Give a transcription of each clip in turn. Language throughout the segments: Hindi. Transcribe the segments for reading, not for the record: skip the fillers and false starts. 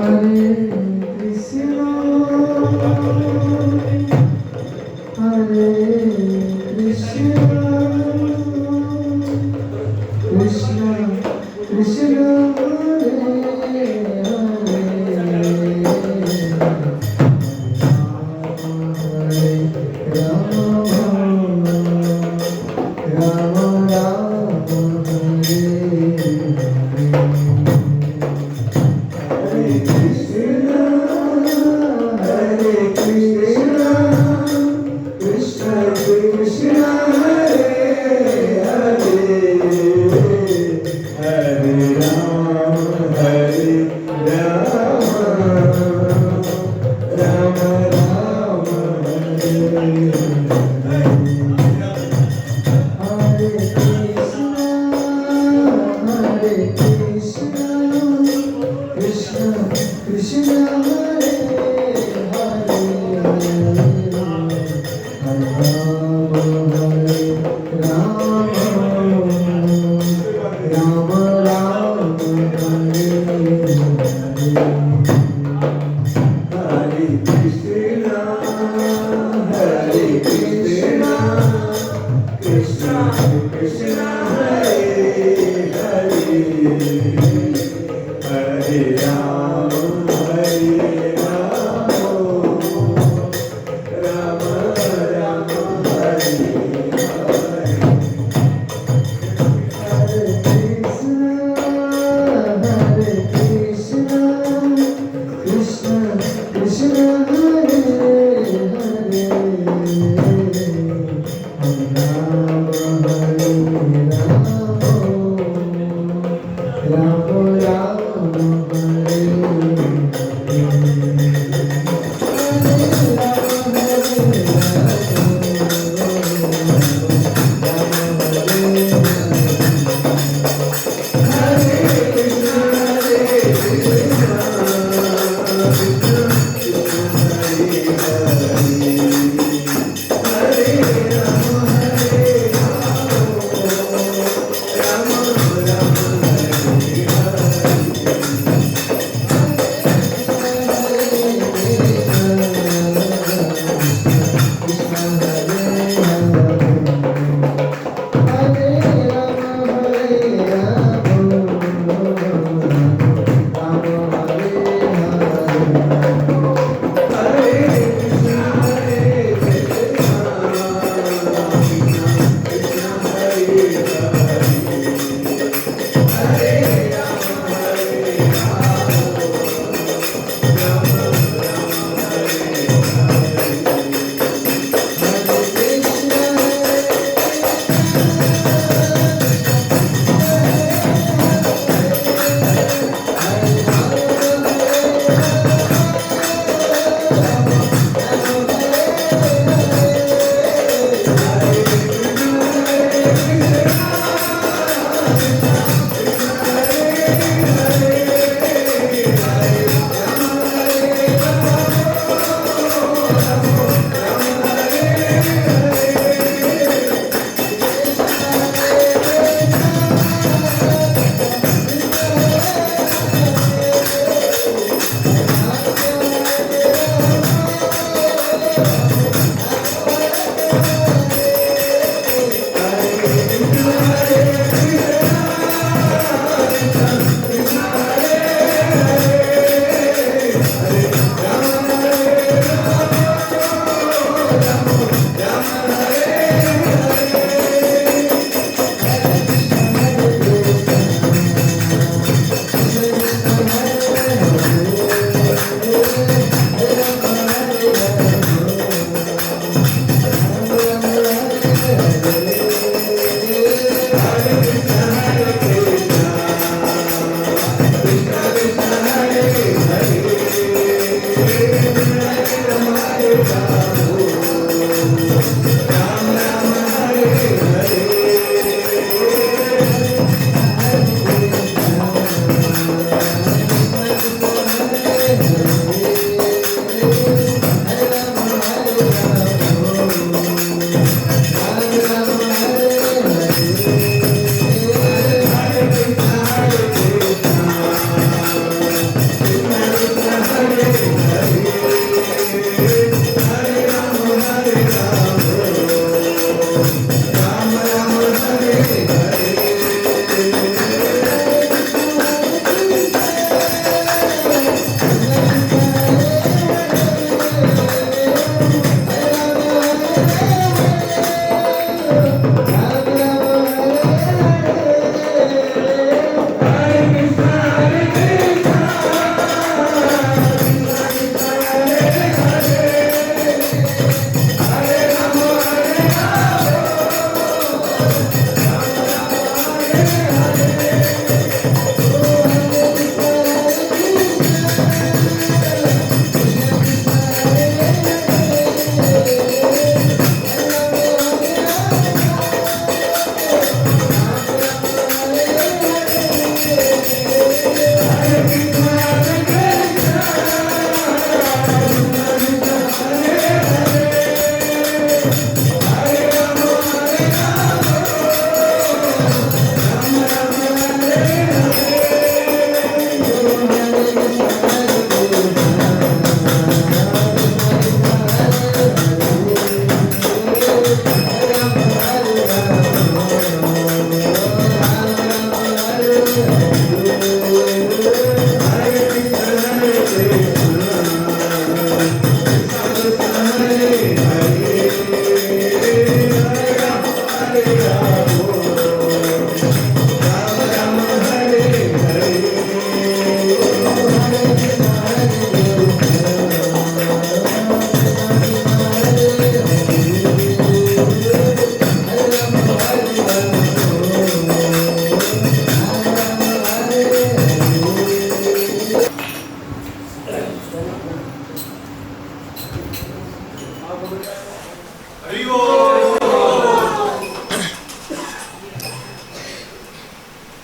Krishna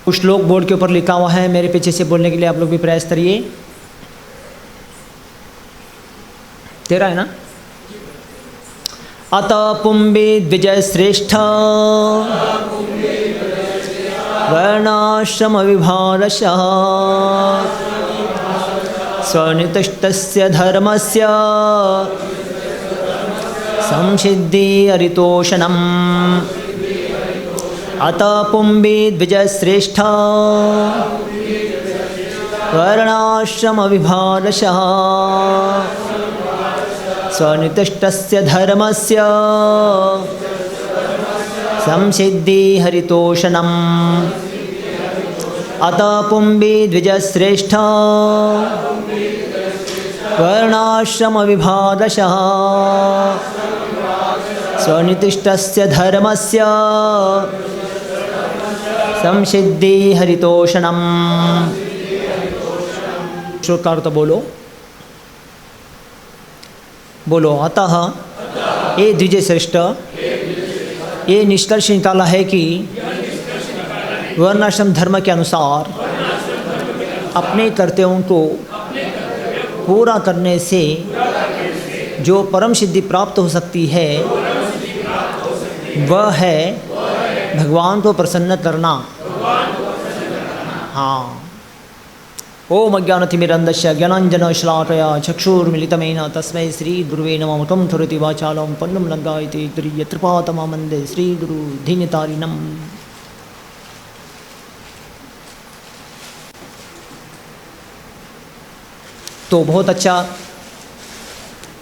कुछ श्लोक बोर्ड के ऊपर लिखा हुआ है, मेरे पीछे से बोलने के लिए आप लोग भी प्रयास करिए। तेरा है ना? अत पुंबे द्विजय श्रेष्ठ वर्णाश्रम विभारशः स्वनितस्तस्य धर्मस्य संसिद्धि हरितोषणम्। अत पुंबे द्विजय श्रेष्ठ वर्णाश्रम विभारशः स्वनितस्तस्य धर्मस्य संसिद्धि हरितोषणम्। अत पुंबे द्विजय श्रेष्ठ वर्णाश्रम विभागशः स्वनितिष्ठस्य धर्मस्य संसिद्धि हरितोषणम्। श्लोक का अर्थ बोलो, बोलो। अतः ये द्विजय श्रेष्ठ, ये निष्कर्ष निकाला है कि वर्णाश्रम धर्म के अनुसार अपने कर्तव्यों को पूरा करने से जो परम सिद्धि प्राप्त हो सकती है वह है भगवान को प्रसन्न करना। हाँ। ओम अज्ञानतिमिरन्धस्य ज्ञानाञ्जनशलाकया चक्षुर्मिलितमेन तस्मै श्रीगुरुवे नमः। मुखं करोति वाचालं पन्नं लङ्घयते यत्कृपातमं श्रीगुरु दीनतारिणम्। तो बहुत अच्छा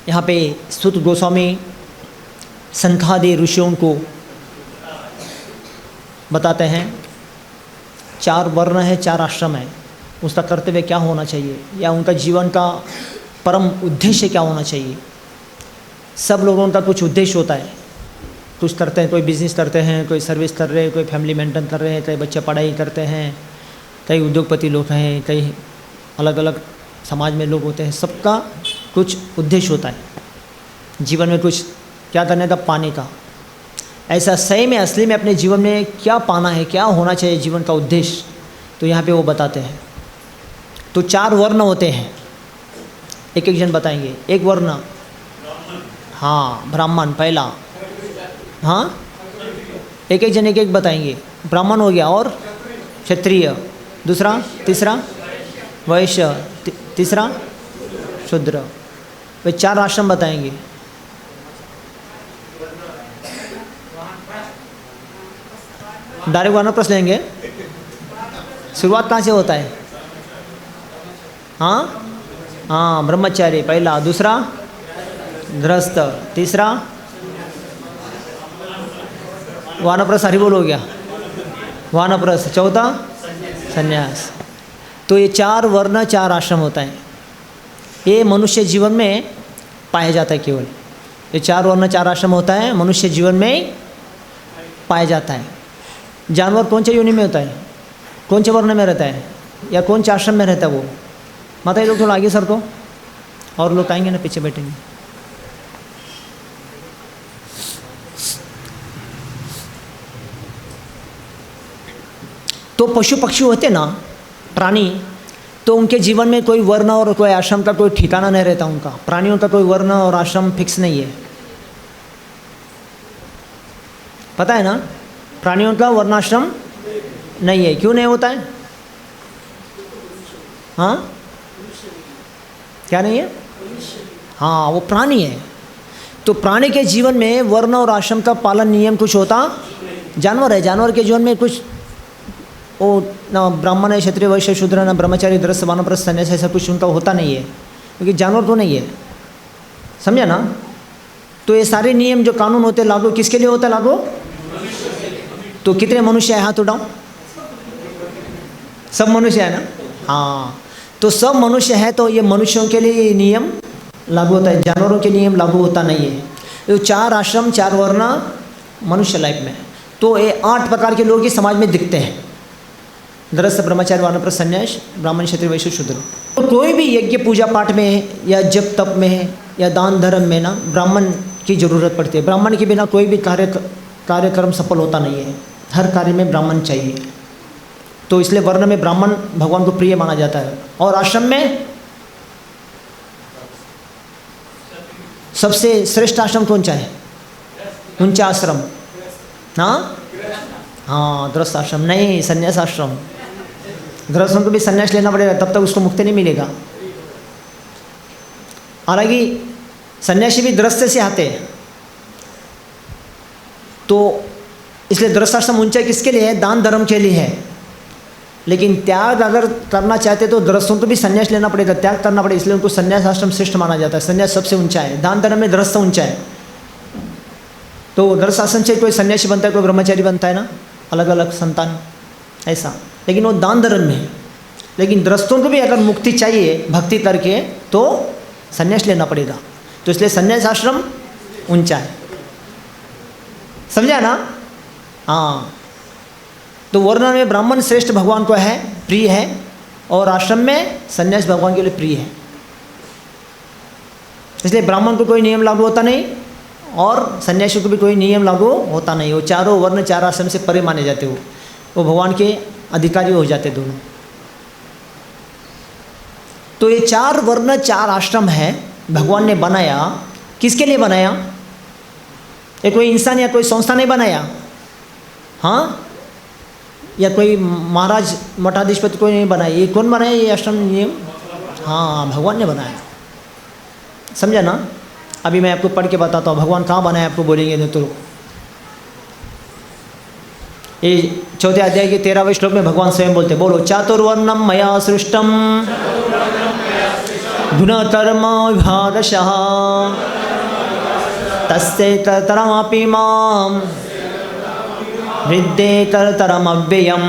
यहाँ पे सूत गोस्वामी संखादि ऋषियों को बताते हैं। 4 वर्ण है, 4 आश्रम है, उसका कर्तव्य क्या होना चाहिए या उनका जीवन का परम उद्देश्य क्या होना चाहिए। सब लोगों का कुछ उद्देश्य होता है, कुछ करते हैं, कोई बिजनेस करते हैं, कोई सर्विस कर रहे हैं, कोई फैमिली मेंटेन कर रहे हैं, कई बच्चे पढ़ाई करते हैं, कई उद्योगपति लोग हैं, कई अलग अलग समाज में लोग होते हैं। सबका कुछ उद्देश्य होता है जीवन में, कुछ क्या करने का, पाने का। ऐसा सही में असली में अपने जीवन में क्या पाना है, क्या होना चाहिए जीवन का उद्देश्य, तो यहाँ पे वो बताते हैं। तो 4 वर्ण होते हैं, एक एक जन बताएंगे। एक वर्ण, हाँ ब्राह्मण पहला, हाँ एक एक जन एक एक बताएंगे। ब्राह्मण हो गया, और क्षत्रिय दूसरा, तीसरा वैश्य, तीसरा शूद्र। वे 4 आश्रम बताएंगे। डायरेक्ट वानप्रस्थ लेंगे। शुरुआत कहाँ से होता है? हाँ ब्रह्मचारी पहला, दूसरा गृहस्थ, तीसरा वानप्रस्थ, हरिबोल हो गया वानप्रस्थ, चौथा संन्यास। तो ये 4 वर्ण 4 आश्रम होता है। ये मनुष्य जीवन में पाया जाता है। केवल ये 4 वर्ण 4 आश्रम होता है, मनुष्य जीवन में पाया जाता है। जानवर कौन से योनि में होता है, कौन से वर्ण में रहता है, या कौन से आश्रम में रहता है वो? माता ये लोग थोड़ा आगे सर को, और लोग आएंगे ना पीछे बैठेंगे। तो पशु पक्षी होते ना, प्राणी, तो उनके जीवन में कोई वर्ण और कोई आश्रम का कोई ठिकाना नहीं रहता उनका। प्राणियों का कोई वर्ण और आश्रम फिक्स नहीं है, पता है ना? प्राणियों का वर्णाश्रम नहीं है। क्यों नहीं होता है? हाँ क्या नहीं है? हाँ वो प्राणी है। तो प्राणी के जीवन में वर्ण और आश्रम का पालन नियम कुछ होता। जानवर है, जानवर के जीवन में कुछ वो ना ब्राह्मण है, क्षत्रिय वैश्य शूद्र, ना ब्रह्मचारी गृहस्थ वानप्रस्थ संन्यास, ऐसा कुछ उनका होता नहीं है, क्योंकि जानवर तो नहीं है। समझा ना? तो ये सारे नियम जो कानून होते लागू किसके लिए होता है? लागू तो कितने मनुष्य है? हाथ उठाओ। सब मनुष्य है ना? हाँ, तो सब मनुष्य है, तो ये मनुष्यों के लिए नियम लागू होता है, जानवरों के नियम लागू होता नहीं है। तो 4 आश्रम 4 वर्ण मनुष्य लाइफ में, तो ये 8 प्रकार के लोग ही समाज में दिखते हैं। गृहस्थ, ब्रह्मचारी, वानप्रस्थ, संन्यास, ब्राह्मण, क्षत्रिय, वैश्य, शूद्र। तो कोई भी यज्ञ पूजा पाठ में या जप तप में या दान धर्म में ना ब्राह्मण की ज़रूरत पड़ती है। ब्राह्मण के बिना कोई भी कार्यक्रम सफल होता नहीं है। हर कार्य में ब्राह्मण चाहिए। तो इसलिए वर्ण में ब्राह्मण भगवान को प्रिय माना जाता है। और आश्रम में सबसे श्रेष्ठ आश्रम कौन सा है? ऊंचा आश्रम? हाँ, गृहस्थ आश्रम नहीं, संन्यास आश्रम। गृहस्थ को भी संन्यास लेना पड़ेगा, तब तक उसको मुक्ति नहीं मिलेगा। हालांकि सन्यासी भी गृहस्थ से आते हैं, तो इसलिए गृहस्थ आश्रम ऊंचा किसके लिए है? दान धर्म के लिए है। लेकिन त्याग अगर करना चाहते तो गृहस्थों को भी संन्यास लेना पड़ेगा, त्याग करना पड़ेगा। इसलिए उनको संन्यास आश्रम श्रेष्ठ माना जाता है। संन्यास सबसे ऊंचा है, दान धर्म में गृहस्थ ऊंचा है। तो गृहस्थ आश्रम से कोई सन्यासी बनता है, कोई ब्रह्मचारी बनता है ना, अलग अलग संतान ऐसा, लेकिन वो दान धर्म में है। लेकिन गृहस्थों को भी अगर मुक्ति चाहिए भक्ति करके तो संन्यास लेना पड़ेगा। तो इसलिए संन्यास आश्रम ऊंचा है, समझा ना? हाँ, तो वर्ण में ब्राह्मण श्रेष्ठ भगवान को है, प्रिय है, और आश्रम में संन्यास भगवान के लिए प्रिय है। इसलिए ब्राह्मण को कोई नियम लागू होता नहीं और सन्यासी को भी कोई नियम लागू होता नहीं। वो चारों वर्ण चार आश्रम से परे माने जाते हो, वो भगवान के अधिकारी हो जाते दोनों। तो ये चार वर्ण चार आश्रम है, भगवान ने बनाया। किसके लिए बनाया? ये कोई इंसान या कोई संस्था नहीं बनाया, हाँ, या कोई महाराज मठाधीशपति कोई नहीं बनाया। ये कौन बनाया ये आश्रम नियम? हाँ, भगवान ने बनाया। समझा ना? अभी मैं आपको पढ़ के बताता हूँ भगवान कहाँ बनाया, आपको बोलेंगे नहीं तो। ये 4 अध्याय के 13वें श्लोक में भगवान स्वयं बोलते, बोलो, चातुर्वर्णम मया सृष्टम गुणकर्म विभागशः तस्य तरतरमपि मां विद्ये तरतरमव्ययम्।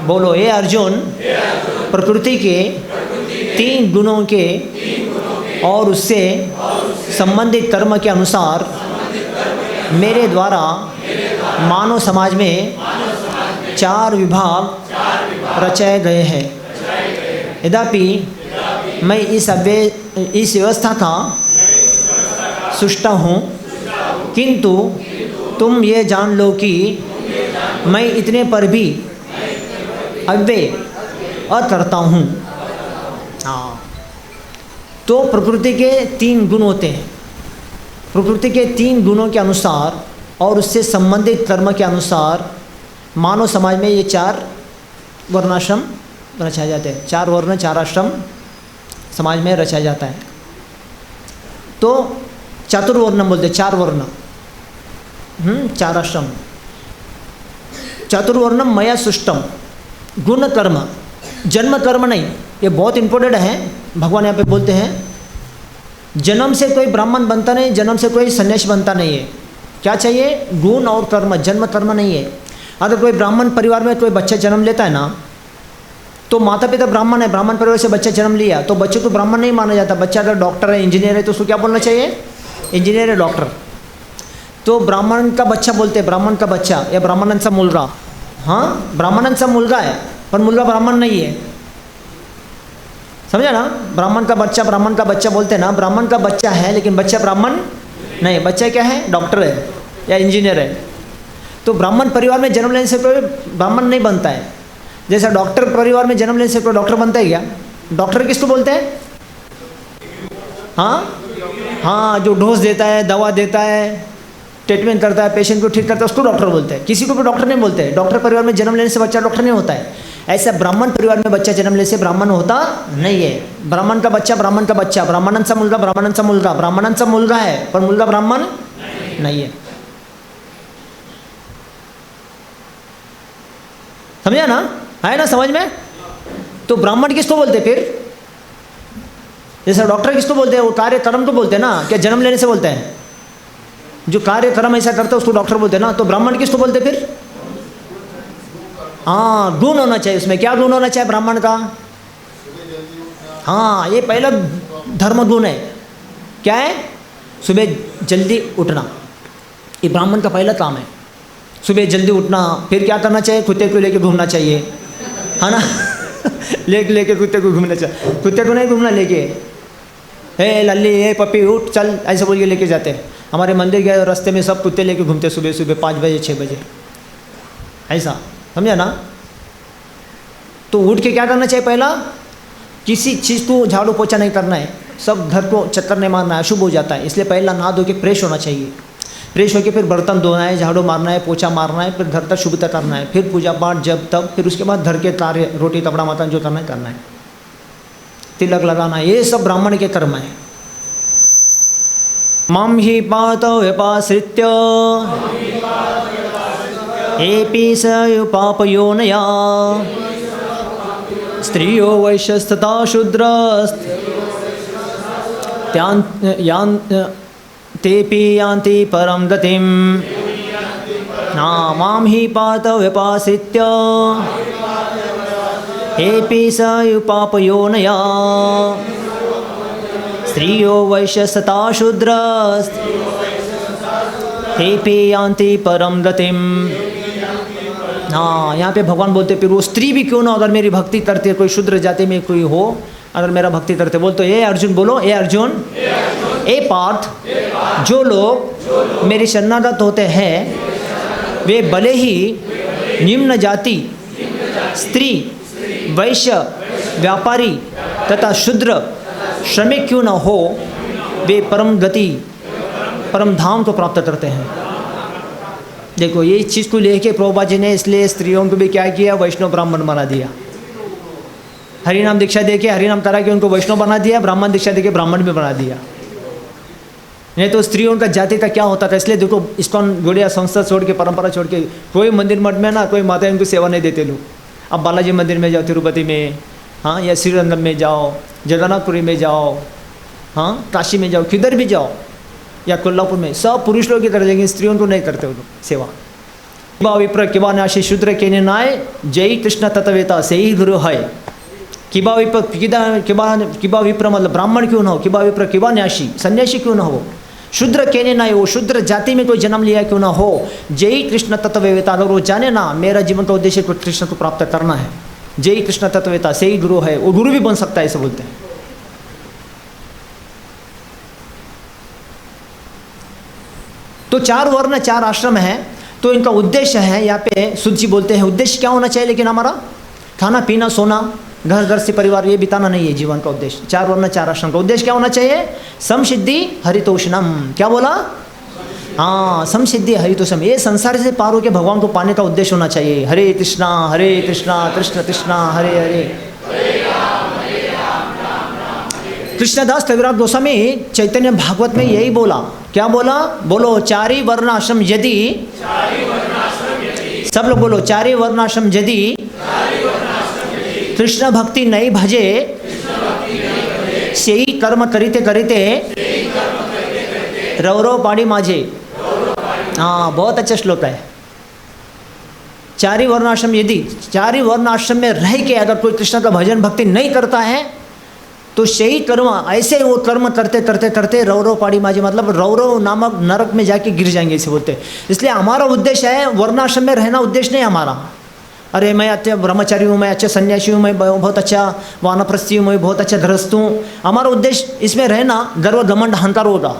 बोलो, ये अर्जुन, प्रकृति के 3 गुणों के और उससे संबंधित कर्म के अनुसार मेरे द्वारा मानव समाज में 4 विभाग रचाए गए हैं। यद्यपि मैं इस व्यवस्था का सृष्टा हूँ, किंतु तुम ये जान लो कि मैं इतने पर भी अव्यय अकर्ता हूँ। हाँ, तो प्रकृति के 3 गुण होते हैं। प्रकृति के 3 गुणों के अनुसार और उससे संबंधित कर्म के अनुसार मानव समाज में ये 4 वर्णाश्रम रचाए जाते हैं। 4 वर्ण 4 आश्रम समाज में रचाया जाता है। तो चातुर्वर्ण बोलते, 4 वर्ण 4 आश्रम। चातुर्वर्णम मया सृष्टम, गुण कर्म, जन्म कर्म नहीं। ये बहुत इंपॉर्टेंट है। भगवान यहाँ पे बोलते हैं जन्म से कोई ब्राह्मण बनता नहीं, जन्म से कोई सन्यासी बनता नहीं है। क्या चाहिए? गुण और कर्म, जन्म कर्म नहीं है। अगर कोई ब्राह्मण परिवार में कोई बच्चा जन्म लेता है ना, तो माता पिता ब्राह्मण है, ब्राह्मण परिवार से बच्चा जन्म लिया, तो बच्चे को ब्राह्मण नहीं माना जाता। बच्चा अगर डॉक्टर है, इंजीनियर है, तो उसको क्या बोलना चाहिए? इंजीनियर है, डॉक्टर। तो ब्राह्मण का बच्चा बोलते हैं, ब्राह्मण का बच्चा या ब्राह्मणांचा मुलगा। हाँ, ब्राह्मणांचा मुलगा है, पर मुलगा ब्राह्मण नहीं है। समझा ना? ब्राह्मण का बच्चा बोलते हैं ना, ब्राह्मण का बच्चा है लेकिन बच्चा ब्राह्मण नहीं। बच्चा क्या है? डॉक्टर है या इंजीनियर है। तो ब्राह्मण परिवार में जन्म लेने से कोई ब्राह्मण नहीं बनता है। जैसा डॉक्टर परिवार में जन्म लेने से कोई डॉक्टर बनता है क्या? डॉक्टर किसको बोलते हैं? हाँ, जो डोज देता है, दवा देता है, ट्रीटमेंट करता है, पेशेंट को ठीक करता है, उसको डॉक्टर बोलते हैं। किसी को भी डॉक्टर नहीं बोलते हैं। डॉक्टर परिवार में जन्म लेने से बच्चा डॉक्टर नहीं होता है। ऐसा ब्राह्मण परिवार में बच्चा जन्म लेने से ब्राह्मण होता नहीं है। ब्राह्मण का बच्चा, ब्राह्मणांचा मुलगा, ब्राह्मणांचा मुलगा है, पर मुलगा ब्राह्मण नहीं है। समझा ना? है ना समझ में? तो ब्राह्मण किसको बोलते फिर? जैसा डॉक्टर किसको बोलते हैं? वो कार्य कर्म को बोलते हैं ना, क्या जन्म लेने से बोलते हैं? जो कार्य कर्म ऐसा करता है उसको डॉक्टर बोलते हैं ना। तो ब्राह्मण किसको बोलते फिर? हाँ, गुण होना चाहिए उसमें। क्या गुण होना चाहिए ब्राह्मण का? हाँ, ये पहला धर्म गुण है। क्या है? सुबह जल्दी उठना। ये ब्राह्मण का पहला काम है, सुबह जल्दी उठना। फिर क्या करना चाहिए? कुत्ते को लेके घूमना चाहिए, है ना? लेके कुत्ते को घूमना चाहिए। कुत्ते को नहीं घूमना लेके, हे लल्ली, हे पपी, उठ चल, ऐसे बोल के लेके जाते हैं। हमारे मंदिर के रास्ते में सब कुत्ते लेके घूमते सुबह सुबह 5 बजे 6 बजे, ऐसा, समझा ना। तो उठ के क्या करना चाहिए? पहला किसी चीज़ को झाड़ू पोछा नहीं करना है, सब घर को चक्कर नहीं मारना है, अशुभ हो जाता है। इसलिए पहला नहा धो के फ्रेश होना चाहिए। फ्रेश होकर फिर बर्तन धोना है, झाड़ू मारना है, पोछा मारना है, फिर घर तक शुभता करना है, फिर पूजा पाठ जब तब, फिर उसके बाद घर के कार्य, रोटी कपड़ा माता जो करना है, तिलक लगाना, ये सब ब्राह्मण के कर्म है। माम ही पातो व्यपाश्रित्य एपि स पापयोनया स्त्रियो वैश्यस्तथा तेपि यान्ति परम गतिम। माम ही पातो व्यपाश्रित्य एपि स पापयोनया स्त्रियो वैश्यस्तथा तेपि यान्ति परम गतिम। हाँ, यहाँ पे भगवान बोलते फिर वो स्त्री भी क्यों ना, अगर मेरी भक्ति करते, कोई शूद्र जाति में कोई हो, अगर मेरा भक्ति करते, बोलते ए अर्जुन, बोलो ए अर्जुन, ए पार्थ, जो लोग मेरी शरणागत होते हैं वे भले ही निम्न जाति, स्त्री, वैश्य, व्यापारी तथा शूद्र, श्रमिक क्यों न हो, वे परम गति, परम धाम को प्राप्त करते हैं। देखो, ये चीज़ को लेके प्रभुपाद जी ने इसलिए स्त्रियों को भी क्या किया, वैष्णव ब्राह्मण बना दिया। हरिनाम दीक्षा देके हरिनाम करा के उनको वैष्णव बना दिया, ब्राह्मण दीक्षा देके ब्राह्मण भी बना दिया। नहीं तो स्त्रियों का जाति का क्या होता था। इसलिए देखो, इस्कॉन गौड़िया संस्था छोड़ के, परंपरा छोड़ के, कोई मंदिर मठ में ना कोई माता उनको सेवा नहीं देते लोग। अब बालाजी मंदिर में जाओ, तिरुपति में, हाँ, या श्रीरंगम में जाओ, जगन्नाथपुरी में जाओ, हाँ, काशी में जाओ, किधर भी जाओ, या कोल्हापुर में, सब पुरुष लोग की तरह, लेकिन स्त्रियों को नहीं करते वो लोग सेवा। किबा विप्र किबा न्यासी शूद्र के नाय जय कृष्ण तत्वेता से ही गुरु है। किबा विप्र किबा विप्र मतलब ब्राह्मण क्यों ना हो, किबा विप्र किबा न्यासी सन्यासी क्यों ना हो, शूद्र कहने ना वो शूद्र जाति में कोई जन्म लिया क्यों ना हो, जय कृष्ण तत्ववेता, अगर वो जाने ना मेरा जीवन का उद्देश्य को कृष्ण को प्राप्त करना है, जय कृष्ण तत्ववेता से ही गुरु है, वो गुरु भी बन सकता है, ऐसे बोलते हैं। तो 4 वर्ण 4 आश्रम है, तो इनका उद्देश्य है, यहाँ पे सुध जी बोलते हैं उद्देश्य क्या होना चाहिए, लेकिन हमारा खाना पीना सोना घर घर से परिवार ये बिताना नहीं है जीवन का उद्देश्य। 4 वर्ण 4 आश्रम का उद्देश्य क्या होना चाहिए, समसिद्धि हरितोषणम। क्या बोला? हाँ, समसिद्धि हरितोषम, ये संसार से पार होकर भगवान को पाने का उद्देश्य होना चाहिए। हरे कृष्णा कृष्ण कृष्णा हरे हरे। कृष्णदास कविराज गोस्वामी चैतन्य भागवत में यही बोला। क्या बोला? बोलो 4 वर्णाश्रम यदि, सब लोग बोलो 4 वर्णाश्रम यदि कृष्ण भक्ति नहीं भजे, से ही कर्म करीते करीते रौरव पाड़ी माजे। हाँ, बहुत अच्छा श्लोक है। 4 वर्णाश्रम यदि, 4 वर्णाश्रम में रह के अगर कोई कृष्ण का भजन भक्ति नहीं करता है तो सही कर्म, ऐसे वो कर्म करते करते करते रौरव पाड़ी माजे, मतलब रौरव नामक नरक में जाके गिर जाएंगे, इसे बोलते हैं। इसलिए हमारा उद्देश्य है वर्णाश्रम में रहना, उद्देश्य नहीं हमारा अरे मैं अच्छा ब्रह्मचारी हूँ, मैं अच्छा सन्यासी हूँ, मैं बहुत अच्छा वानप्रस्थी हूँ, मैं बहुत अच्छा गृहस्थ हूँ। हमारा उद्देश्य इसमें रहना गर्व घमंड अहंकार होगा।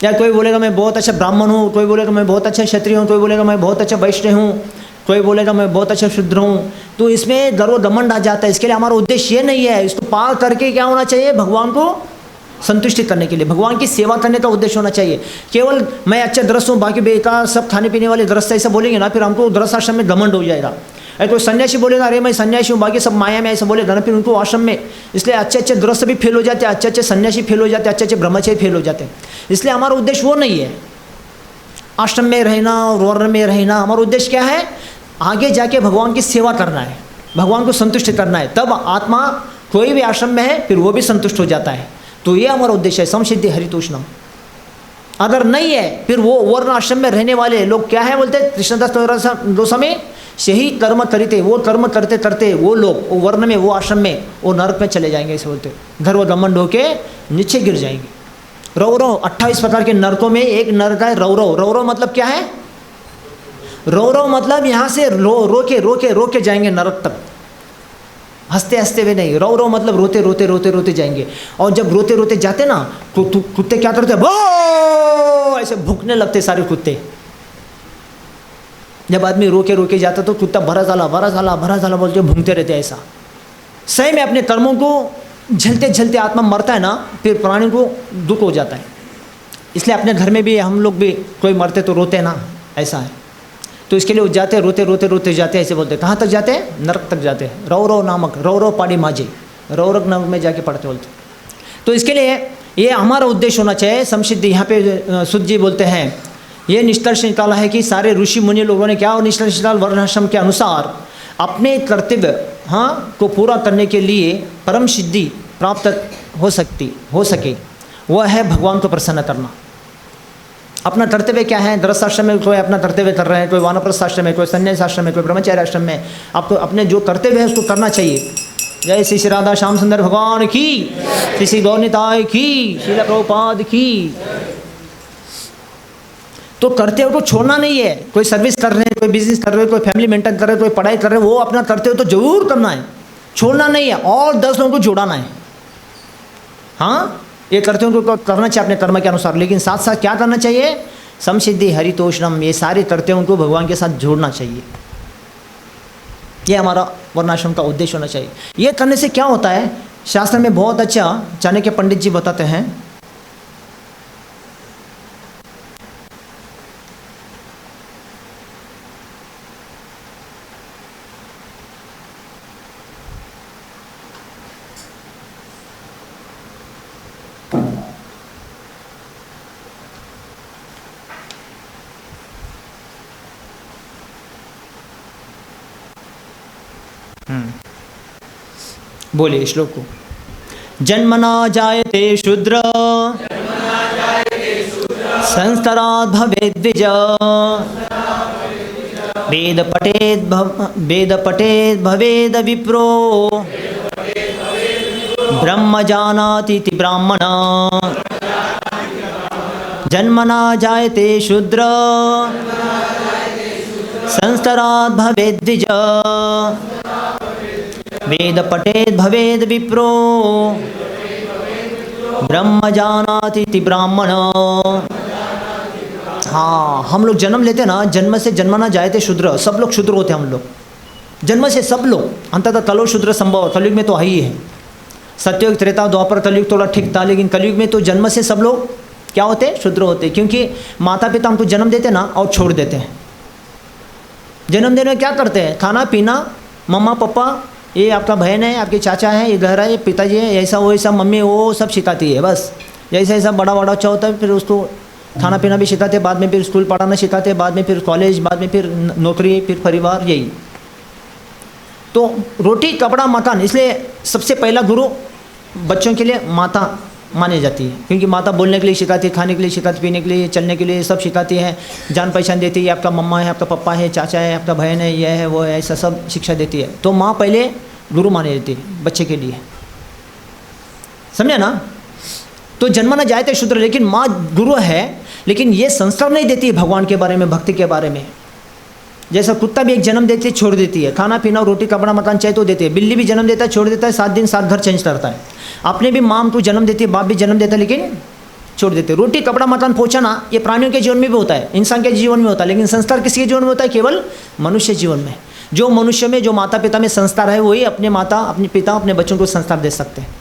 या कोई बोलेगा मैं बहुत अच्छा ब्राह्मण हूँ, कोई बोलेगा मैं बहुत अच्छा क्षत्रिय हूँ, कोई बोलेगा मैं बहुत अच्छा वैश्य हूँ, कोई बोलेगा मैं बहुत अच्छा शूद्र हूँ, तो इसमें गर्व घमंड आ जाता है। इसके लिए हमारा उद्देश्य ये नहीं है। इसको पार करके क्या होना चाहिए, भगवान को संतुष्टि करने के लिए, भगवान की सेवा करने का उद्देश्य होना चाहिए। केवल मैं अच्छा दृश्य हूँ, बाकी बेकार सब खाने पीने वाले दृश्य ऐसा बोलेंगे ना, फिर हमको दृश्य आश्रम में घमंड हो जाएगा। अरे कोई सन्यासी बोलेगा अरे मैं सन्यासी हूँ, बाकी सब माया में ऐसा बोलेगा ना, फिर उनको आश्रम में, इसलिए अच्छे अच्छे दृश्य भी फेल हो जाते हैं, अच्छे अच्छे सन्यासी फेल हो जाते हैं, अच्छे अच्छे ब्रह्मचारी फेल हो जाते हैं। इसलिए हमारा उद्देश्य वो नहीं है आश्रम में रहना और वर्ण में रहना। हमारा उद्देश्य क्या है, आगे जाके भगवान की सेवा करना है, भगवान को संतुष्ट करना है। तब आत्मा कोई भी आश्रम में है फिर वो भी संतुष्ट हो जाता है। तो ये हमारा उद्देश्य है, समसिद्धि हरितोषणम। अगर नहीं है फिर वो वर्ण आश्रम में रहने वाले लोग क्या है बोलते हैं कृष्णदास गोस्वामी, सही कर्म करते, वो कर्म करते करते वो लोग वो वर्ण में, वो आश्रम में, वो नरक में चले जाएंगे, ऐसे बोलते गर्व घमंड होके नीचे गिर जाएंगे। रौरव 28 प्रकार के नरकों में एक नरक है रौरव। रौरव मतलब क्या है, रौरव मतलब यहाँ से रोके जाएंगे नरक तक। हंसते हंसते हुए नहीं, रो रो मतलब रोते रोते रोते रोते जाएंगे। और जब रोते रोते जाते ना तो कुत्ते क्या करते, वो ऐसे भूखने लगते सारे कुत्ते। जब आदमी रो के जाता तो कुत्ता भरा झाला बोलते भूखते रहते ऐसा। सही में अपने कर्मों को झलते झलते आत्मा मरता है ना, फिर प्राणी को दुख हो जाता है। इसलिए अपने घर में भी हम लोग भी कोई मरते तो रोते ना, ऐसा है। तो इसके लिए वो जाते रोते रोते रोते जाते, ऐसे बोलते। कहाँ तक जाते हैं? नरक तक जाते हैं। रौ नामक, रौ पाड़ी माजे, रौरक नरक में जाके पढ़ते बोलते। तो इसके लिए ये हमारा उद्देश्य होना चाहिए। समसिद्धि यहाँ पे सुध जी बोलते हैं, ये निष्कर्ष निकाला है कि सारे ऋषि मुनि लोगों ने क्या निष्कर्ष निकाला, वर्णाश्रम के अनुसार अपने कर्तव्य को पूरा करने के लिए परम सिद्धि प्राप्त हो सके, वह है भगवान को प्रसन्न करना। अपना कर्तव्य क्या है? गृहस्थाश्रम में कोई अपना कर्तव्य कर रहे हैं, कोई वानप्रस्थ आश्रम में, कोई संन्यास आश्रम में, कोई ब्रह्मचार्य आश्रम में। आपको अपने जो कर्तव्य है उसको करना चाहिए। जय श्री श्री राधा श्याम सुंदर भगवान की, श्री श्री गौरनिताय की, श्रील प्रभुपाद की। तो कर्तव्य को छोड़ना नहीं है। कोई सर्विस कर रहे हैं, कोई बिजनेस कर रहे हैं, कोई फैमिली मेंटेन कर रहे हैं, कोई पढ़ाई कर रहे हैं, वो अपना कर्तव्य तो जरूर करना है, छोड़ना नहीं है। और 10 लोगों को जोड़ना है। हाँ, ये कर्तव्यों को करना चाहिए अपने कर्म के अनुसार, लेकिन साथ साथ क्या करना चाहिए? समसिद्धि हरितोषणम, ये सारे कर्तव्यों को भगवान के साथ जोड़ना चाहिए। ये हमारा वर्णाश्रम का उद्देश्य होना चाहिए। ये करने से क्या होता है, शास्त्र में बहुत अच्छा चाणक्य पंडित जी बताते हैं। बोलिए श्लोक को। जन्मना जायते शूद्र संस्कारात् भवेद् द्विज, वेद पठेद् भवेद विप्रो, ब्रह्म जानाति इति ब्राह्मण। जन्मना जायते शूद्र संस्कारात् भवेद् द्विज, वेद पठेद् भवेद् विप्रो, ब्रह्म जानाति इति ब्राह्मण। हाँ, हम लोग जन्म लेते ना, जन्म से जन्मना जायते शूद्र, सब लोग शूद्र होते हैं। हम लोग जन्म से सब लोग, अंततः कलो शूद्र संभव, कलयुग में तो है ही है। सत्ययुग त्रेता द्वापर कलयुग थोड़ा ठीक था, लेकिन कलयुग में तो जन्म से सब लोग क्या होते? शूद्र होते। क्योंकि माता पिता हमको जन्म देते ना और छोड़ देते हैं। जन्म देने में क्या करते हैं? खाना पीना, मम्मा पापा, ये आपका बहन है, आपके चाचा है, ये घर है, ये पिताजी है, ऐसा वो ऐसा मम्मी वो सब सिखाती है। बस जैसे ऐसा बड़ा अच्छा होता है, फिर उसको खाना पीना भी सिखाते, बाद में फिर स्कूल पढ़ाना सिखाते, बाद में फिर कॉलेज, बाद में फिर नौकरी, फिर परिवार, यही। तो रोटी कपड़ा मकान, इसलिए सबसे पहला गुरु बच्चों के लिए माता मानी जाती है। क्योंकि माता बोलने के लिए सिखाती है, खाने के लिए सिखाती, पीने के लिए, चलने के लिए सब सिखाती है, जान पहचान देती है। आपका मम्मा है, आपका पापा है, चाचा है, आपका बहन है, यह है वो है, ऐसा सब शिक्षा देती है। तो माँ पहले गुरु मानी जाती है बच्चे के लिए, समझे ना? तो जन्मना जायते शूद्र, लेकिन माँ गुरु है, लेकिन ये संस्कार नहीं देती है भगवान के बारे में, भक्ति के बारे में। जैसा कुत्ता भी एक जन्म देती है, छोड़ देती है, खाना पीना रोटी कपड़ा मकान चाहिए तो देती है। बिल्ली भी जन्म देता है, छोड़ देता है, 7 दिन 7 घर चेंज करता है। अपने भी माँ को जन्म देती है, बाप भी जन्म देता है, लेकिन छोड़ देते। रोटी कपड़ा मकान पहुँचाना ये प्राणियों के जीवन में भी होता है, इंसान के जीवन में होता है, लेकिन संस्कार किसी के जीवन में होता है? केवल मनुष्य जीवन में। जो मनुष्य में जो माता पिता में संस्कार है, वही अपने माता, अपने पिता, अपने बच्चों को संस्कार दे सकते हैं।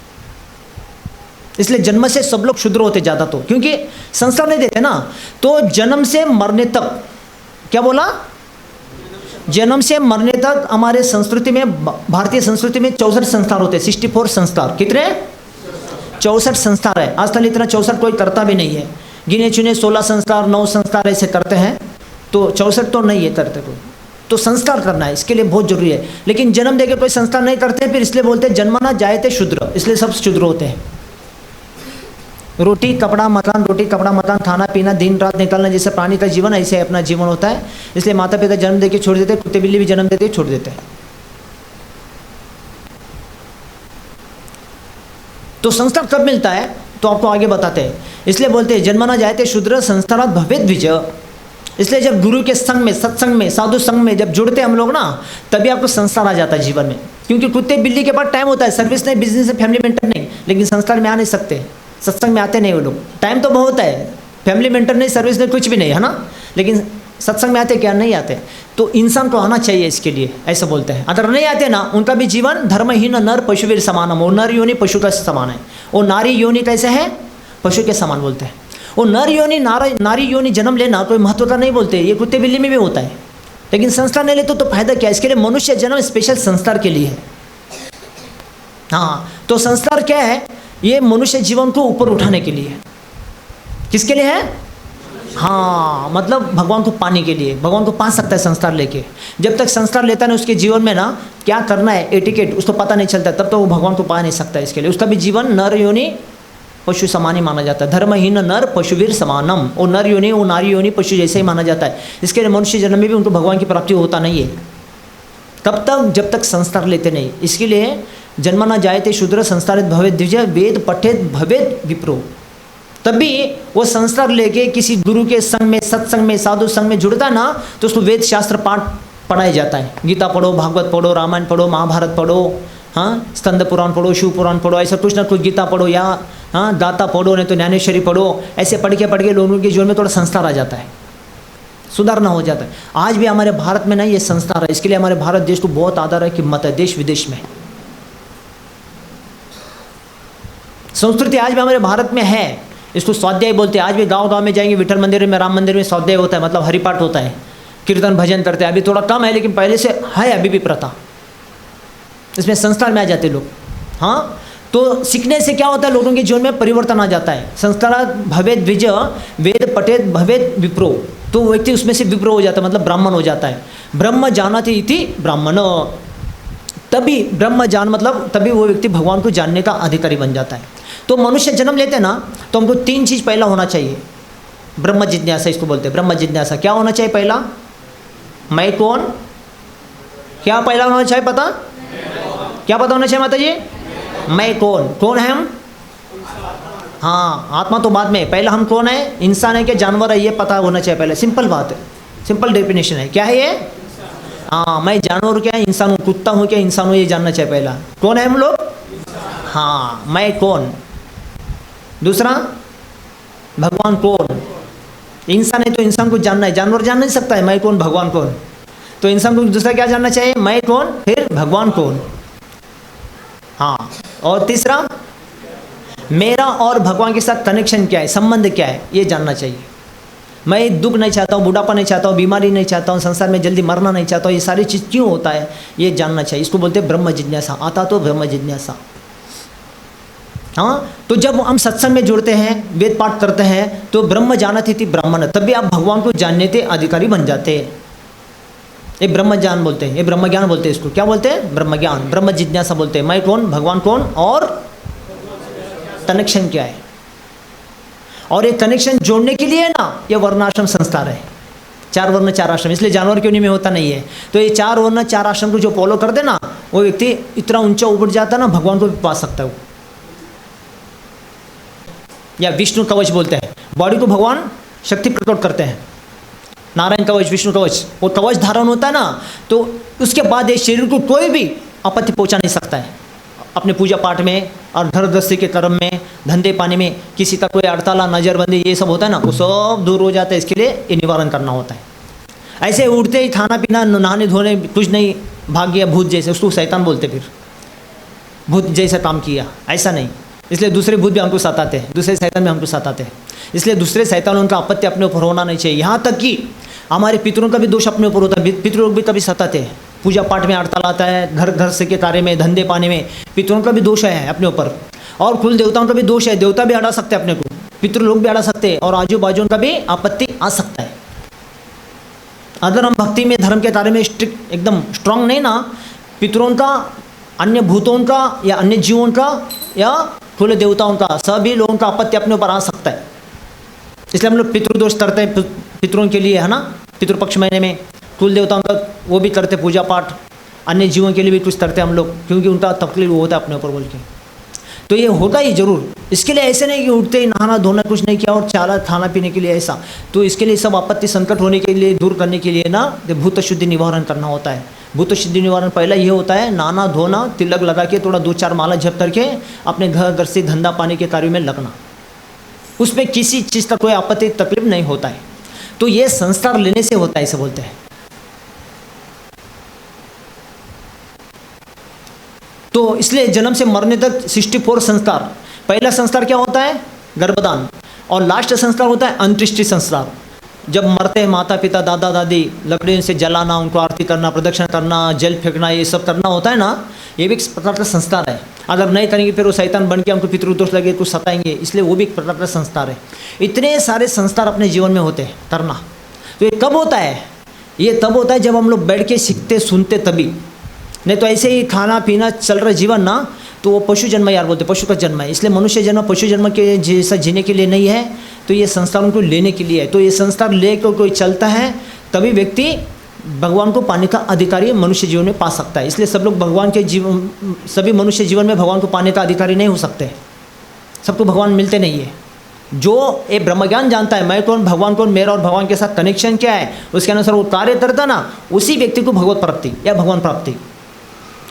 इसलिए जन्म से सब लोग शूद्र होते ज़्यादा, तो क्योंकि संस्कार नहीं देते ना। तो जन्म से मरने तक, क्या बोला? जन्म से मरने तक हमारे संस्कृति में, भारतीय संस्कृति में 64 संस्कार होते हैं। 64 संस्कार। कितने? 64 संस्कार है। आजकल इतना 64 कोई करता भी नहीं है। गिने चुने 16 संस्कार, 9 संस्कार ऐसे करते हैं, तो 64 तो नहीं है करते कोई। तो संस्कार करना है, इसके लिए बहुत जरूरी है। लेकिन जन्म देकर कोई संस्कार नहीं करते, फिर इसलिए बोलते हैं जन्मना जायते शूद्र, इसलिए सब शूद्र होते हैं। रोटी कपड़ा मकान, रोटी कपड़ा मकान, खाना पीना, दिन रात निकालना, जैसे प्राणी का जीवन ऐसे अपना जीवन होता है। इसलिए माता पिता जन्म देके छोड़ देते, कुत्ते बिल्ली भी जन्म देते छोड़ देते हैं। तो संस्कार कब मिलता है तो आपको आगे बताते हैं। इसलिए बोलते हैं जन्मना जायते शूद्र संस्कारात् भवेद् द्विज। इसलिए जब गुरु के संग में, सत्संग में, साधु संग में जब जुड़ते हम लोग ना, तभी आपको संस्कार आ जाता है जीवन में। क्योंकि कुत्ते बिल्ली के पास टाइम होता है, सर्विस नहीं, बिजनेस है, फैमिली मेंटेन नहीं, लेकिन संस्कार में आ नहीं सकते, सत्संग में आते नहीं वो लोग। टाइम तो बहुत है, फैमिली मेंटेन नहीं, सर्विस नहीं, कुछ भी नहीं है ना, लेकिन सत्संग में आते क्या? नहीं आते। तो इंसान को आना चाहिए इसके लिए, ऐसा बोलते हैं। अगर नहीं आते ना, उनका भी जीवन धर्महीन नर पशुवीर समानम, वो नर योनि पशु का समान है, वो नारी योनि कैसे है? पशु के समान बोलते हैं। वो नर योनि नारी योनि जन्म लेना कोई महत्वता नहीं बोलते, ये कुत्ते बिल्ली में भी होता है, लेकिन संस्कार नहीं लेते तो फायदा क्या? इसके लिए मनुष्य जन्म स्पेशल संस्कार के लिए है। हाँ, तो संस्कार क्या है? ये मनुष्य जीवन को ऊपर उठाने के लिए है। किसके लिए है? हाँ, मतलब भगवान को पाने के लिए। भगवान को पा सकता है संस्कार लेके। जब तक संस्कार लेता है उसके जीवन में ना क्या करना है, एटिकेट उसको पता नहीं चलता, तब तो वो भगवान को पा नहीं सकता। इसके लिए उसका भी जीवन नर योनि पशु समान ही माना जाता है। धर्महीन नर पशुवीर समानम, वो नर योनि वो नारी योनि पशु जैसे ही माना जाता है। इसके लिए मनुष्य जन्म में भी उनको भगवान की प्राप्ति होता नहीं है, तब तक जब तक संस्कार लेते नहीं। इसके लिए जन्मना जायते शूद्र संस्कारित भवेत द्विज वेद पठेत भवेत विप्रो, तभी वो संस्कार लेके किसी गुरु के संग में, सत्संग में, साधु संग में जुड़ता ना, तो उसको वेद शास्त्र पाठ पढ़ाया जाता है। गीता पढ़ो, भागवत पढ़ो, रामायण पढ़ो, महाभारत पढ़ो, हाँ, स्कंद पुराण पढ़ो, शिव पुराण पढ़ो, ऐसा कुछ ना कुछ, गीता पढ़ो या हाँ दाता पढ़ो, नहीं तो ज्ञानेश्वरी पढ़ो। ऐसे पढ़ के लोगों के जीवन में थोड़ा संस्कार आ जाता है, सुधारना हो जाता है। आज भी हमारे भारत में नहीं ये संस्कार है, इसके लिए हमारे भारत देश को बहुत आदर है, कीमत है देश विदेश में। संस्कृति आज भी हमारे भारत में है, इसको स्वाध्याय बोलते हैं। आज भी गांव में जाएंगे, विठल मंदिर में, राम मंदिर में स्वाध्याय होता है, मतलब हरिपाठ होता है, कीर्तन भजन करते हैं। अभी थोड़ा कम है, लेकिन पहले से है अभी भी प्रथा, इसमें संस्कार में आ जाते लोग। हाँ, तो सीखने से क्या होता है, लोगों के जीवन में परिवर्तन आ जाता है। संस्कार भवेद द्विज वेद पठेत भवेद विप्रो, तो व्यक्ति उसमें से विप्रो हो जाता है, मतलब ब्राह्मण हो जाता है। ब्रह्म जानाति इति ब्राह्मण, तभी ब्रह्म जान मतलब तभी वो व्यक्ति भगवान को जानने का अधिकारी बन जाता है। तो मनुष्य जन्म लेते ना, तो हमको 3 चीज़ पहला होना चाहिए। ब्रह्म जिज्ञासा इसको बोलते हैं। ब्रह्म जिज्ञासा क्या होना चाहिए? पहला, मैं कौन? क्या पहला होना चाहिए? पता क्या पता होना चाहिए माता जी? मैं कौन? कौन है हम? हाँ, आत्मा तो बाद में, पहला हम कौन है? इंसान है क्या जानवर है, ये पता होना चाहिए पहले। सिंपल बात है, सिंपल डेफिनेशन है। क्या है ये? हाँ, मैं जानवर क्या, इंसान हूँ, कुत्ता हूँ क्या, इंसान हूँ, ये जानना चाहिए पहला। कौन है हम लोग? हाँ, मैं कौन। दूसरा, भगवान कौन। इंसान है तो इंसान को जानना है, जानवर जान नहीं सकता है मैं कौन भगवान कौन। तो इंसान को दूसरा क्या जानना चाहिए? मैं कौन, फिर भगवान कौन। हाँ, और तीसरा, मेरा और भगवान के साथ कनेक्शन क्या है, संबंध क्या है, ये जानना चाहिए। मैं दुख नहीं चाहता हूँ, बुढ़ापा नहीं चाहता हूँ, बीमारी नहीं चाहता हूँ, संसार में जल्दी मरना नहीं चाहता हूँ, ये सारी चीज़ क्यों होता है, ये जानना चाहिए। इसको बोलते हैं ब्रह्म जिज्ञासा। आता तो ब्रह्म जिज्ञासा। हाँ, तो जब हम सत्संग में जुड़ते हैं, वेद पाठ करते हैं, तो ब्रह्म जानत इति ब्राह्मण, तभी आप भगवान को जानने के अधिकारी बन जाते हैं। ये ब्रह्म ज्ञान बोलते हैं, ये ब्रह्म ज्ञान बोलते हैं। इसको क्या बोलते हैं? ब्रह्म ज्ञान, ब्रह्म जिज्ञासा बोलते हैं। मैं कौन, भगवान कौन, और कनेक्शन क्या है। और ये कनेक्शन जोड़ने के लिए ना, ये वर्णाश्रम संस्कार है। 4 वर्ण 4 आश्रम, इसलिए जानवर क्यों नहीं में होता नहीं है। तो ये 4 वर्ण 4 आश्रम को जो फॉलो कर दे ना, वो व्यक्ति इतना ऊंचा ऊपर जाता ना, भगवान को भी पा सकता है वो। या विष्णु कवच बोलते हैं, बॉडी को भगवान शक्ति प्रकट करते हैं। नारायण कवच, विष्णु कवच, वो कवच धारण होता है ना, तो उसके बाद ये शरीर को कोई भी आपत्ति पहुंचा नहीं सकता है। अपने पूजा पाठ में और धर दस्ती के कर्म में, धंधे पानी में, किसी का कोई अड़ताला, नज़रबंदी, ये सब होता है ना, वो सब दूर हो जाता है। इसके लिए ये निवारण करना होता है। ऐसे उठते ही खाना पीना, नहाने धोने कुछ नहीं, भाग गया भूत जैसे, उसको शैतान बोलते, फिर भूत जैसा काम किया, ऐसा नहीं। इसलिए दूसरे भूत भी हमको सताते हैं, दूसरे शैतान भी हमको सताते हैं। इसलिए दूसरे शैतान, उनका आपत्ति अपने ऊपर होना नहीं चाहिए। यहाँ तक कि हमारे पितरों का भी दोष अपने ऊपर होता है, पितृ लोग भी कभी सताते हैं। पूजा पाठ में हड़ताल आता है, घर से के कार्य में, धंधे पानी में, पितरों का भी दोष है अपने ऊपर। और कुल देवताओं का भी दोष है, देवता भी अड़ा सकते हैं अपने को, पितृ लोग भी अड़ा सकते हैं, और आजू बाजू का भी आपत्ति आ सकता है। अगर हम भक्ति में, धर्म के कार्य में स्ट्रिक्ट एकदम स्ट्रांग नहीं ना, पितरों का, अन्य भूतों का, या अन्य जीवों का, या कुल देवताओं का, सभी लोगों का आपत्ति अपने ऊपर आ सकता है। इसलिए हम लोग पितृदोष करते हैं पितरों के लिए, है ना। पितृपक्ष महीने में कुल देवताओं का वो भी करते, पूजा पाठ, अन्य जीवों के लिए भी कुछ करते हैं हम लोग, क्योंकि उनका तकलीफ होता है अपने ऊपर बोल के। तो ये होता ही जरूर। इसके लिए ऐसे नहीं कि उठते ही नहाना धोना कुछ नहीं किया और चाला खाना पीने के लिए ऐसा। तो इसके लिए सब आपत्ति संकट होने के लिए, दूर करने के लिए ना, भूत शुद्धि निवारण करना होता है। भूत सिद्धि निवारण पहला ये होता है, नहाना धोना, तिलक लगा के थोड़ा 2-4 माला जप करके अपने घर गृहस्थी धंधा पानी के कार्यों में लगना, उसमें किसी चीज़ का कोई आपत्ति तकलीफ नहीं होता है। तो ये संस्कार लेने से होता है, ऐसे बोलते हैं। तो इसलिए जन्म से मरने तक 64 संस्कार। पहला संस्कार क्या होता है? गर्भदान। और लास्ट संस्कार होता है अंत्येष्टि संस्कार। जब मरते हैं माता पिता दादा दादी, लकड़ी से जलाना, उनको आरती करना, प्रदक्षिणा करना, जल फेंकना, ये सब करना होता है ना, ये भी एक प्रकार का संस्कार है। अगर नहीं करेंगे फिर वो शैतान बन के हमको पितृदोष लगे, कुछ सताएंगे, इसलिए वो भी एक प्रकार का संस्कार है। इतने सारे संस्कार अपने जीवन में होते हैं करना। तो ये कब होता है? ये तब होता है जब हम लोग बैठ के सीखते सुनते तभी। नहीं तो ऐसे ही खाना पीना चल रहा जीवन ना, तो वो पशु जन्म यार बोलते, पशु का जन्म है। इसलिए मनुष्य जन्म पशु जन्म के जैसा जीने के लिए नहीं है, तो ये संस्कार उनको लेने के लिए है। तो ये संस्कार लेकर कोई चलता है तभी व्यक्ति भगवान को पाने का अधिकारी मनुष्य जीवन में पा सकता है। इसलिए सब लोग भगवान के जीवन, सभी मनुष्य जीवन में भगवान को पाने का अधिकारी नहीं हो सकते, सबको भगवान मिलते नहीं है। जो ये ब्रह्मज्ञान जानता है मैं कौन, भगवान कौन, मेरा और भगवान के साथ कनेक्शन क्या है, उसके अनुसार वो कार्य करता ना, उसी व्यक्ति को भगवत प्राप्ति या भगवान प्राप्ति।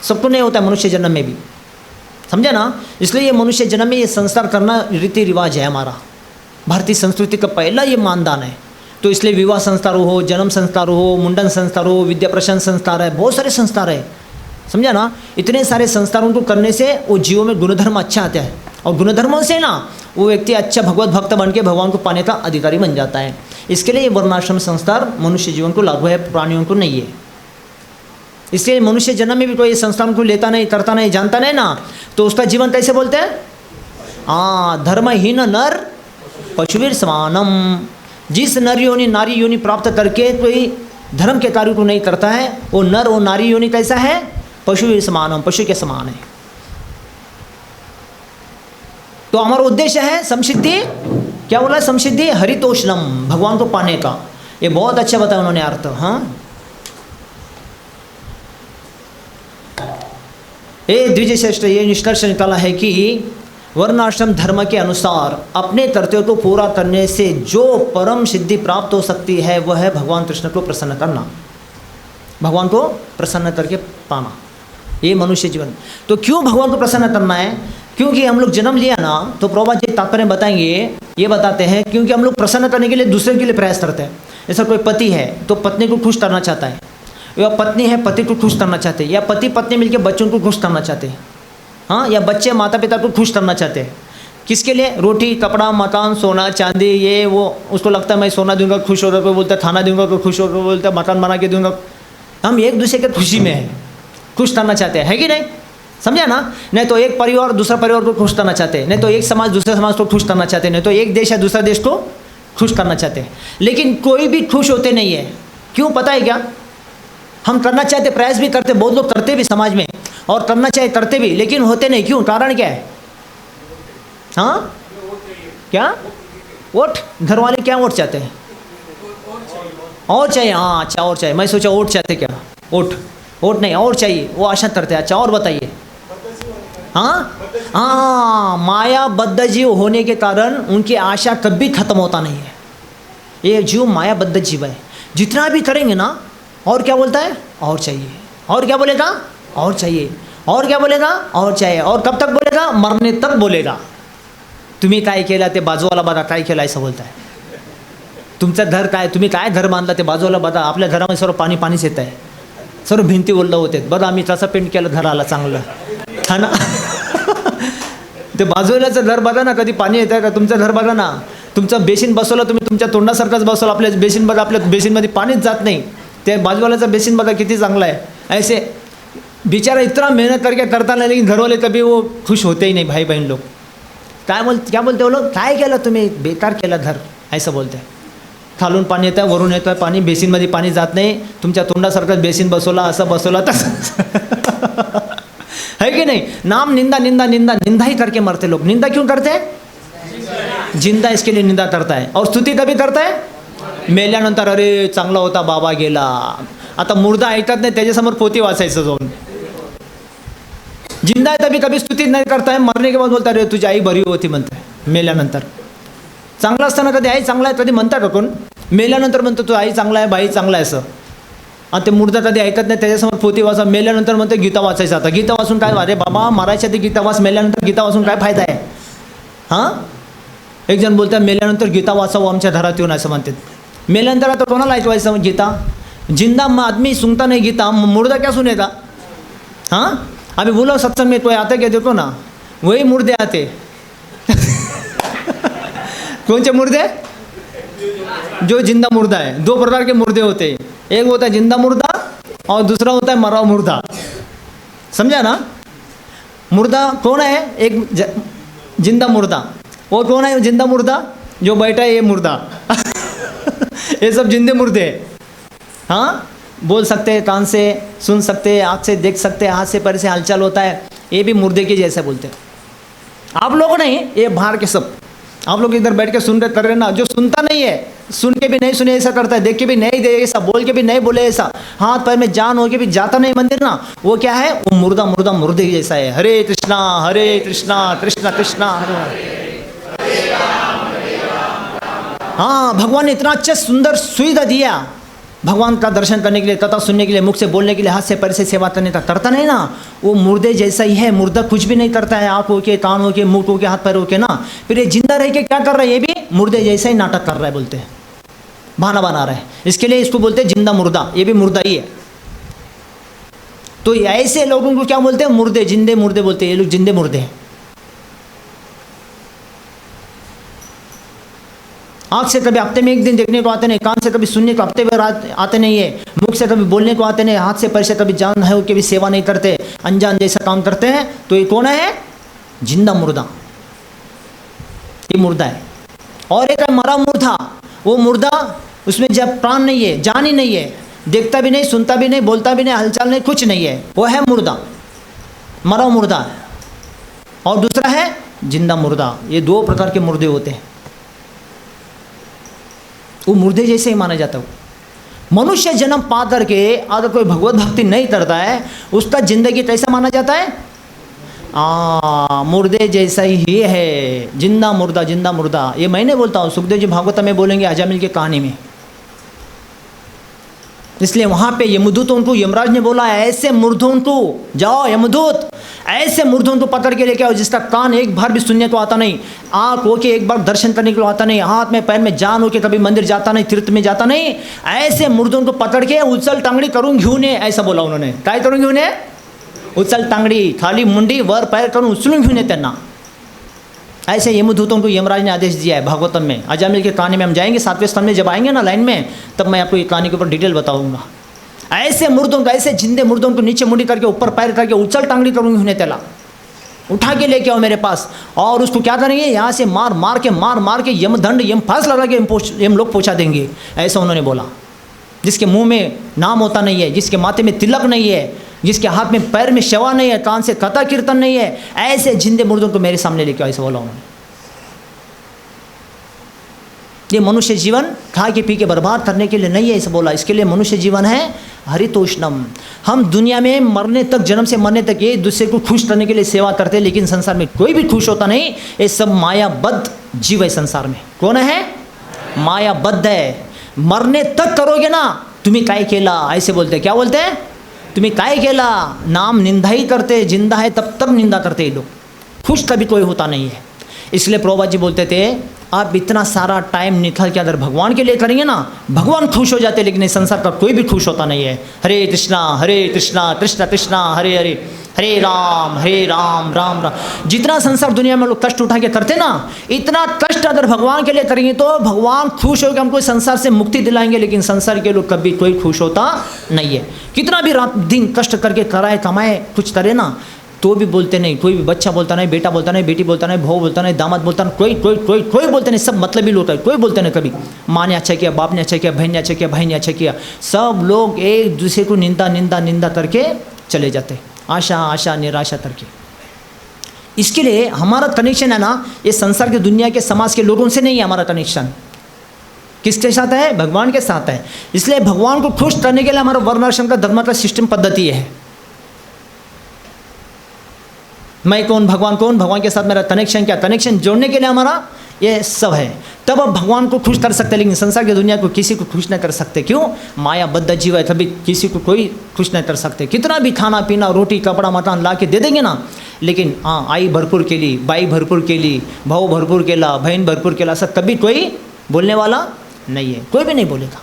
सबको नहीं होता है मनुष्य जन्म में भी, समझा ना। इसलिए ये मनुष्य जन्म में ये संस्कार करना रीति रिवाज है हमारा, भारतीय संस्कृति का पहला ये मानदान है। तो इसलिए विवाह संस्कार हो, जन्म संस्कार हो, मुंडन संस्कार हो, विद्या प्रशांत संस्कार है, बहुत सारे संस्कार है, समझा ना। इतने सारे संस्कारों को करने से वो जीवों में गुणधर्म अच्छा आता है, और गुणधर्मों से ना वो व्यक्ति अच्छा भगवत भक्त बन के भगवान को पाने का अधिकारी बन जाता है। इसके लिए ये वर्णाश्रम संस्कार मनुष्य जीवन को लागू है, प्राणियों को नहीं है। इसलिए मनुष्य जन्म में भी कोई संस्कार को लेता नहीं, करता नहीं, जानता नहीं ना, तो उसका जीवन कैसे बोलते हैं? धर्महीन नर पशुवीर समानम। जिस नर योनि नारी योनि प्राप्त करके कोई धर्म के कार्य को नहीं करता है, वो नर और नारी योनि कैसा है? पशुवीर समानम, पशु के समान है। तो हमारा उद्देश्य है समसिद्धि, क्या बोला? समसिद्धि हरितोषणम, भगवान को पाने का। ये बहुत अच्छा बताया उन्होंने अर्थ। हाँ, ये द्विज श्रेष्ठ ये निष्कर्ष निकाला है कि वर्णाश्रम धर्म के अनुसार अपने कर्तव्य को पूरा करने से जो परम सिद्धि प्राप्त हो सकती है वह है भगवान कृष्ण को प्रसन्न करना, भगवान को प्रसन्न करके पाना, ये मनुष्य जीवन। तो क्यों भगवान को प्रसन्न करना है? क्योंकि हम लोग जन्म लिया ना, तो प्रभुपाद जी तात्पर्य बताएंगे, ये बताते हैं क्योंकि हम लोग प्रसन्न करने के लिए दूसरे के लिए प्रयास करते हैं। जैसा कोई पति है तो पत्नी को खुश करना चाहता है, या पत्नी है पति को खुश करना चाहते हैं, या पति पत्नी मिलकर बच्चों को खुश करना चाहते हैं, हाँ, या बच्चे माता पिता को खुश करना चाहते हैं। किसके लिए? रोटी कपड़ा मकान सोना चांदी ये वो, उसको लगता है मैं सोना दूंगा खुश होगा, कोई बोलता है खाना दूंगा कोई खुश होगा, कोई बोलता है मकान बना के दूंगा। हम एक दूसरे के खुशी में है, खुश करना चाहते हैं, है कि नहीं? समझा ना। नहीं तो एक परिवार दूसरा परिवार को खुश करना चाहते हैं, नहीं तो एक समाज दूसरे समाज को खुश करना चाहते हैं, नहीं तो एक देश या दूसरा देश को खुश करना चाहते हैं। लेकिन कोई भी खुश होते नहीं है। क्यों पता है क्या? हम करना चाहते, प्रयास भी करते, बहुत लोग करते भी समाज में, और करना चाहे करते भी, लेकिन होते नहीं। क्यों? कारण क्या है? हाँ, क्या? वोट। घर वाले क्या वोट चाहते हैं? और चाहिए। हाँ, अच्छा, और चाहिए। मैं सोचा वोट चाहते क्या? वोट वोट नहीं, और चाहिए, वो आशा करते हैं। अच्छा, और बताइए। हाँ, माया बद्ध जीव होने के कारण उनकी आशा कभी खत्म होता नहीं है। ये जीव माया बद्ध जीव है, जितना भी करेंगे ना, और क्या बोलता है? और चाहिए। और क्या बोलेगा? और चाहिए। और क्या बोलेगा? और चाहिए। और कब तक बोलेगा? मरने तक बोलेगा। तुम्ही काय केला ते बाजूवाला बघा काय केला, ऐसा बोलता है। तुमचं घर काय, तुम्ही काय घर बांधला ते बाजूला बघा, आपल्या घरामध्ये सर्व पाणी पाणीच येत आहे, सर्व भिंती ओढलं होते, बघा आम्ही तसं पेंट केलं घराला चांगलं, हा ना. ते बाजूलाचं घर बघा ना, कधी पाणी येतं का? तुमचं घर बघा ना, तुमचं बेसिन बसवलं तुम्ही, तुमच्या तोंडासारखंच बसवलं, आपल्या बेसिन बघा, आपल्या बेसिनमध्ये पाणीच जात नाही, ते बाजूवाल्याचं बेसिन बघा किती चांगला आहे. ऐसे बेचारा इतना मेहनत करके करता नहीं, लेकिन घर वाले कभी वो खुश होते ही नहीं. भाई बहन लोग क्या बोलते वो लोग? काय केलं तुम्ही? बेकार केलं घर, ऐसा बोलते. खालून पाणी येतं, वरून येतं पाणी, बेसिनमध्ये पाणी जात नाही, तुमच्या तोंडासारखंच बेसिन बसवला, असं बसवला तसं. है कि नहीं? नाम निंदा निंदा निंदा निंदा ही करके मरते लोग. निंदा क्यों करते हैं? जिंदा इसके लिए निंदा करता है. और स्तुति कभी करता है? मेल्यानंतर अरे चांगला होता बाबा गेला. आता मुर्दा ऐकत नाही, त्याच्यासमोर पोती वाचायचं जाऊन. जिंदा है तभी कभी स्तुति नहीं करता है, मरने के बाद बोलता अरे तुझी आई बरी होती म्हणते. मेल्यानंतर चांगला असताना कधी आई चांगला आहे कधी म्हणता का कोण? मेल्यानंतर म्हणतो तू आई चांगला आहे, बाई चांगला आहे असं. आणि ते मुर्दा कधी ऐकत नाही, त्याच्यासमोर पोथी वाचा. मेल्यानंतर म्हणते गीता वाचायचं. आता गीता वाचून काय? अरे बाबा मारायच्या ते गीता वाच, मेल्यानंतर गीता वाचून काय फायदा आहे? हां, एक जण बोलतात मेल्यानंतर गीता वाचावं आमच्या घरात येऊन, असं म्हणतात. मेल्यानंतर आता कोणाला ऐकवायचं गीता? जिंदा आदमी सुनता नहीं गीता, मुर्दा क्या सुनेगा? हाँ, अभी बोलो सत्संग में कोई आते क्या? देखो ना, वही मुर्दे आते. कौन से मुर्दे? जो जिंदा मुर्दा है. दो प्रकार के मुर्दे होते हैं, एक होता है जिंदा मुर्दा और दूसरा होता है मरा मुर्दा. समझा ना? मुर्दा कौन है? एक जिंदा मुर्दा. वो कौन है जिंदा मुर्दा? जो बैठा है ये मुर्दा. ये सब जिंदे मुर्दे हैं. हाँ, बोल सकते हैं, कान से सुन सकते हैं, आँख से देख सकते हैं, हाथ से पैर से हलचल होता है, ये भी मुर्दे के जैसे बोलते हैं. आप लोग नहीं, ये बाहर के सब. आप लोग इधर बैठ के सुन रहे कर रहे ना, जो सुनता नहीं है, सुन के भी नहीं सुने ऐसा करता है, देख के भी नहीं दे ऐसा, बोल के भी नहीं बोले ऐसा, हाथ पैर में जान हो के भी जाता नहीं मंदिर ना, वो क्या है? वो मुर्दा मुर्दा मुर्दे जैसा है. हरे कृष्णा कृष्णा कृष्णा हरे हरे. हाँ, भगवान ने इतना अच्छा सुंदर सुविधा दिया भगवान का दर्शन करने के लिए, कथा सुनने के लिए, मुख से बोलने के लिए, हाथ से पैर से सेवा करने का. करता नहीं ना, वो मुर्दे जैसा ही है. मुर्दा कुछ भी नहीं करता है, आँख हो के, कान हो के, मुंह हो के, हाथ पैर हो के ना. फिर ये जिंदा रह के क्या कर रहा है? ये भी मुर्दे जैसा ही नाटक कर रहा है, बोलते हैं बहाना बना रहा है. इसके लिए इसको बोलते हैं जिंदा मुर्दा. ये भी मुर्दा ही है. तो ऐसे लोगों को क्या बोलते हैं? मुर्दे, जिंदे मुर्दे बोलते हैं. ये लोग जिंदे मुर्दे हैं. आँख से कभी हफ्ते में एक दिन देखने को आते नहीं, कान से कभी सुनने को हफ्ते भर आते नहीं है, मुख से कभी बोलने को आते नहीं, हाथ से पैर से कभी जान है कि भी सेवा नहीं करते, अनजान जैसा काम करते हैं. तो ये कौन है? जिंदा मुर्दा. ये मुर्दा है. और एक है मरा मुर्दा. वो मुर्दा, उसमें जब प्राण नहीं है, जान ही नहीं है, देखता भी नहीं, सुनता भी नहीं, बोलता भी नहीं, हलचल नहीं, कुछ नहीं है, वो है मुर्दा, मरा मुर्दा. और दूसरा है जिंदा मुर्दा. ये दो प्रकार के मुर्दे होते हैं. वो मुर्दे जैसे ही माना जाता है. मनुष्य जन्म पा करके अगर कोई भगवत भक्ति नहीं करता है, उसका जिंदगी कैसा माना जाता है? मुर्दे जैसा ही है. जिंदा मुर्दा, जिंदा मुर्दा. ये मैं नहीं बोलता हूँ, सुखदेव जी भागवत में बोलेंगे अजामिल की कहानी में. इसलिए वहाँ पे यमदूतों को यमराज ने बोला, ऐसे मुर्दों को जाओ, यमदूत ऐसे मुर्दों को पकड़ के लेके आओ जिसका कान एक बार भी सुनने को आता नहीं, आँख हो के एक बार दर्शन करने को आता नहीं, हाथ में पैर में जान हो के कभी मंदिर जाता नहीं, तीर्थ में जाता नहीं, ऐसे मुर्दों को पकड़ के उछल टांगड़ी करूँ घेऊन. ऐसा बोला उन्होंने. काय करूँ घेऊन? उछल टांगड़ी, खाली मुंडी वर पैर करूँ उचलूँ घेऊन त्यांना. ऐसे यमदूतों को यमराज ने आदेश दिया है भागवतम में. अजामिल की कहानी में हम जाएंगे 7वें स्तंभ में, जब आएंगे ना लाइन में, तब मैं आपको ये कहानी के ऊपर डिटेल बताऊंगा. ऐसे मुर्दों को, ऐसे जिंदे मुर्दों को नीचे मुंडी करके ऊपर पैर करके उछल टांगड़ी करूँगी उन्हें तेला, उठा के लेके आओ मेरे पास. और उसको क्या करेंगे? यहाँ से मार मार के यमदंड, यम फांस लगा के यम लोग पहुँचा देंगे. ऐसा उन्होंने बोला. जिसके मुंह में नाम होता नहीं है, जिसके माथे में तिलक नहीं है, जिसके हाथ में पैर में शवा नहीं है, कान से कथा कीर्तन नहीं है, ऐसे जिंदे मुर्दों को मेरे सामने लेके आओ. ऐसा बोला उन्होंने. ये मनुष्य जीवन खा के पी के बर्बाद करने के लिए नहीं है, ऐसा बोला. इसके लिए मनुष्य जीवन है हरितोष्णम. हम दुनिया में मरने तक, जन्म से मरने तक ये दूसरे को खुश करने के लिए सेवा करते हैं, लेकिन संसार में कोई भी खुश होता नहीं. ये सब मायाबद्ध जीव है संसार में. कौन है? मायाबद्ध है. मरने तक करोगे ना, तुम्हें काय केला, ऐसे बोलते. क्या बोलते हैं? तुम्हें काय केला. नाम निंदा ही करते, जिंदा है तब तक निंदा करते ये लोग. खुश कभी कोई होता नहीं है. इसलिए प्रभुपाद जी बोलते थे, आप इतना सारा टाइम निकाल के अगर भगवान के लिए करेंगे ना, भगवान खुश हो जाते, लेकिन इस संसार का कोई भी खुश होता नहीं है. हरे कृष्णा कृष्ण कृष्णा हरे हरे, हरे राम राम राम. जितना संसार दुनिया में लोग कष्ट उठा के करते ना, इतना कष्ट अगर भगवान के लिए करेंगे तो भगवान खुश होकर हमको संसार से मुक्ति दिलाएंगे. लेकिन संसार के लोग कभी कोई खुश होता नहीं है. कितना भी रात दिन कष्ट करके कराए, कमाए, कुछ करे ना, तो भी बोलते नहीं. कोई भी बच्चा बोलता नहीं, बेटा बोलता नहीं, बेटी बोलता नहीं, भाव बोलता नहीं, दामाद बोलता नहीं, कोई बोलते नहीं. सब मतलब ही लोग है. कोई बोलते नहीं कभी माँ ने अच्छा किया, बाप ने अच्छा किया, बहन ने अच्छा किया, भाई ने अच्छा किया. सब लोग एक दूसरे को निंदा करके चले जाते, आशा निराशा करके. इसके लिए हमारा कनेक्शन है ना, ये संसार की दुनिया के समाज के लोगों से नहीं है. हमारा कनेक्शन किसके साथ है? भगवान के साथ है. इसलिए भगवान को खुश करने के लिए हमारा वर्णाश्रम का धर्म का सिस्टम पद्धति है. मैं कौन, भगवान कौन, भगवान के साथ मेरा कनेक्शन क्या, कनेक्शन जोड़ने के लिए हमारा ये सब है, तब आप भगवान को खुश कर सकते हैं। लेकिन संसार की दुनिया को किसी को खुश नहीं कर सकते। क्यों? माया बद्ध जीव है, तभी किसी को कोई खुश नहीं कर सकते। कितना भी खाना पीना रोटी कपड़ा मकान ला के दे देंगे ना, लेकिन हाँ आई भरपूर के लिए, बाई भरपूर के लिए, भाव भरपूर केला, बहन भरपूर केला, सब कभी कोई बोलने वाला नहीं है, कोई भी नहीं बोलेगा।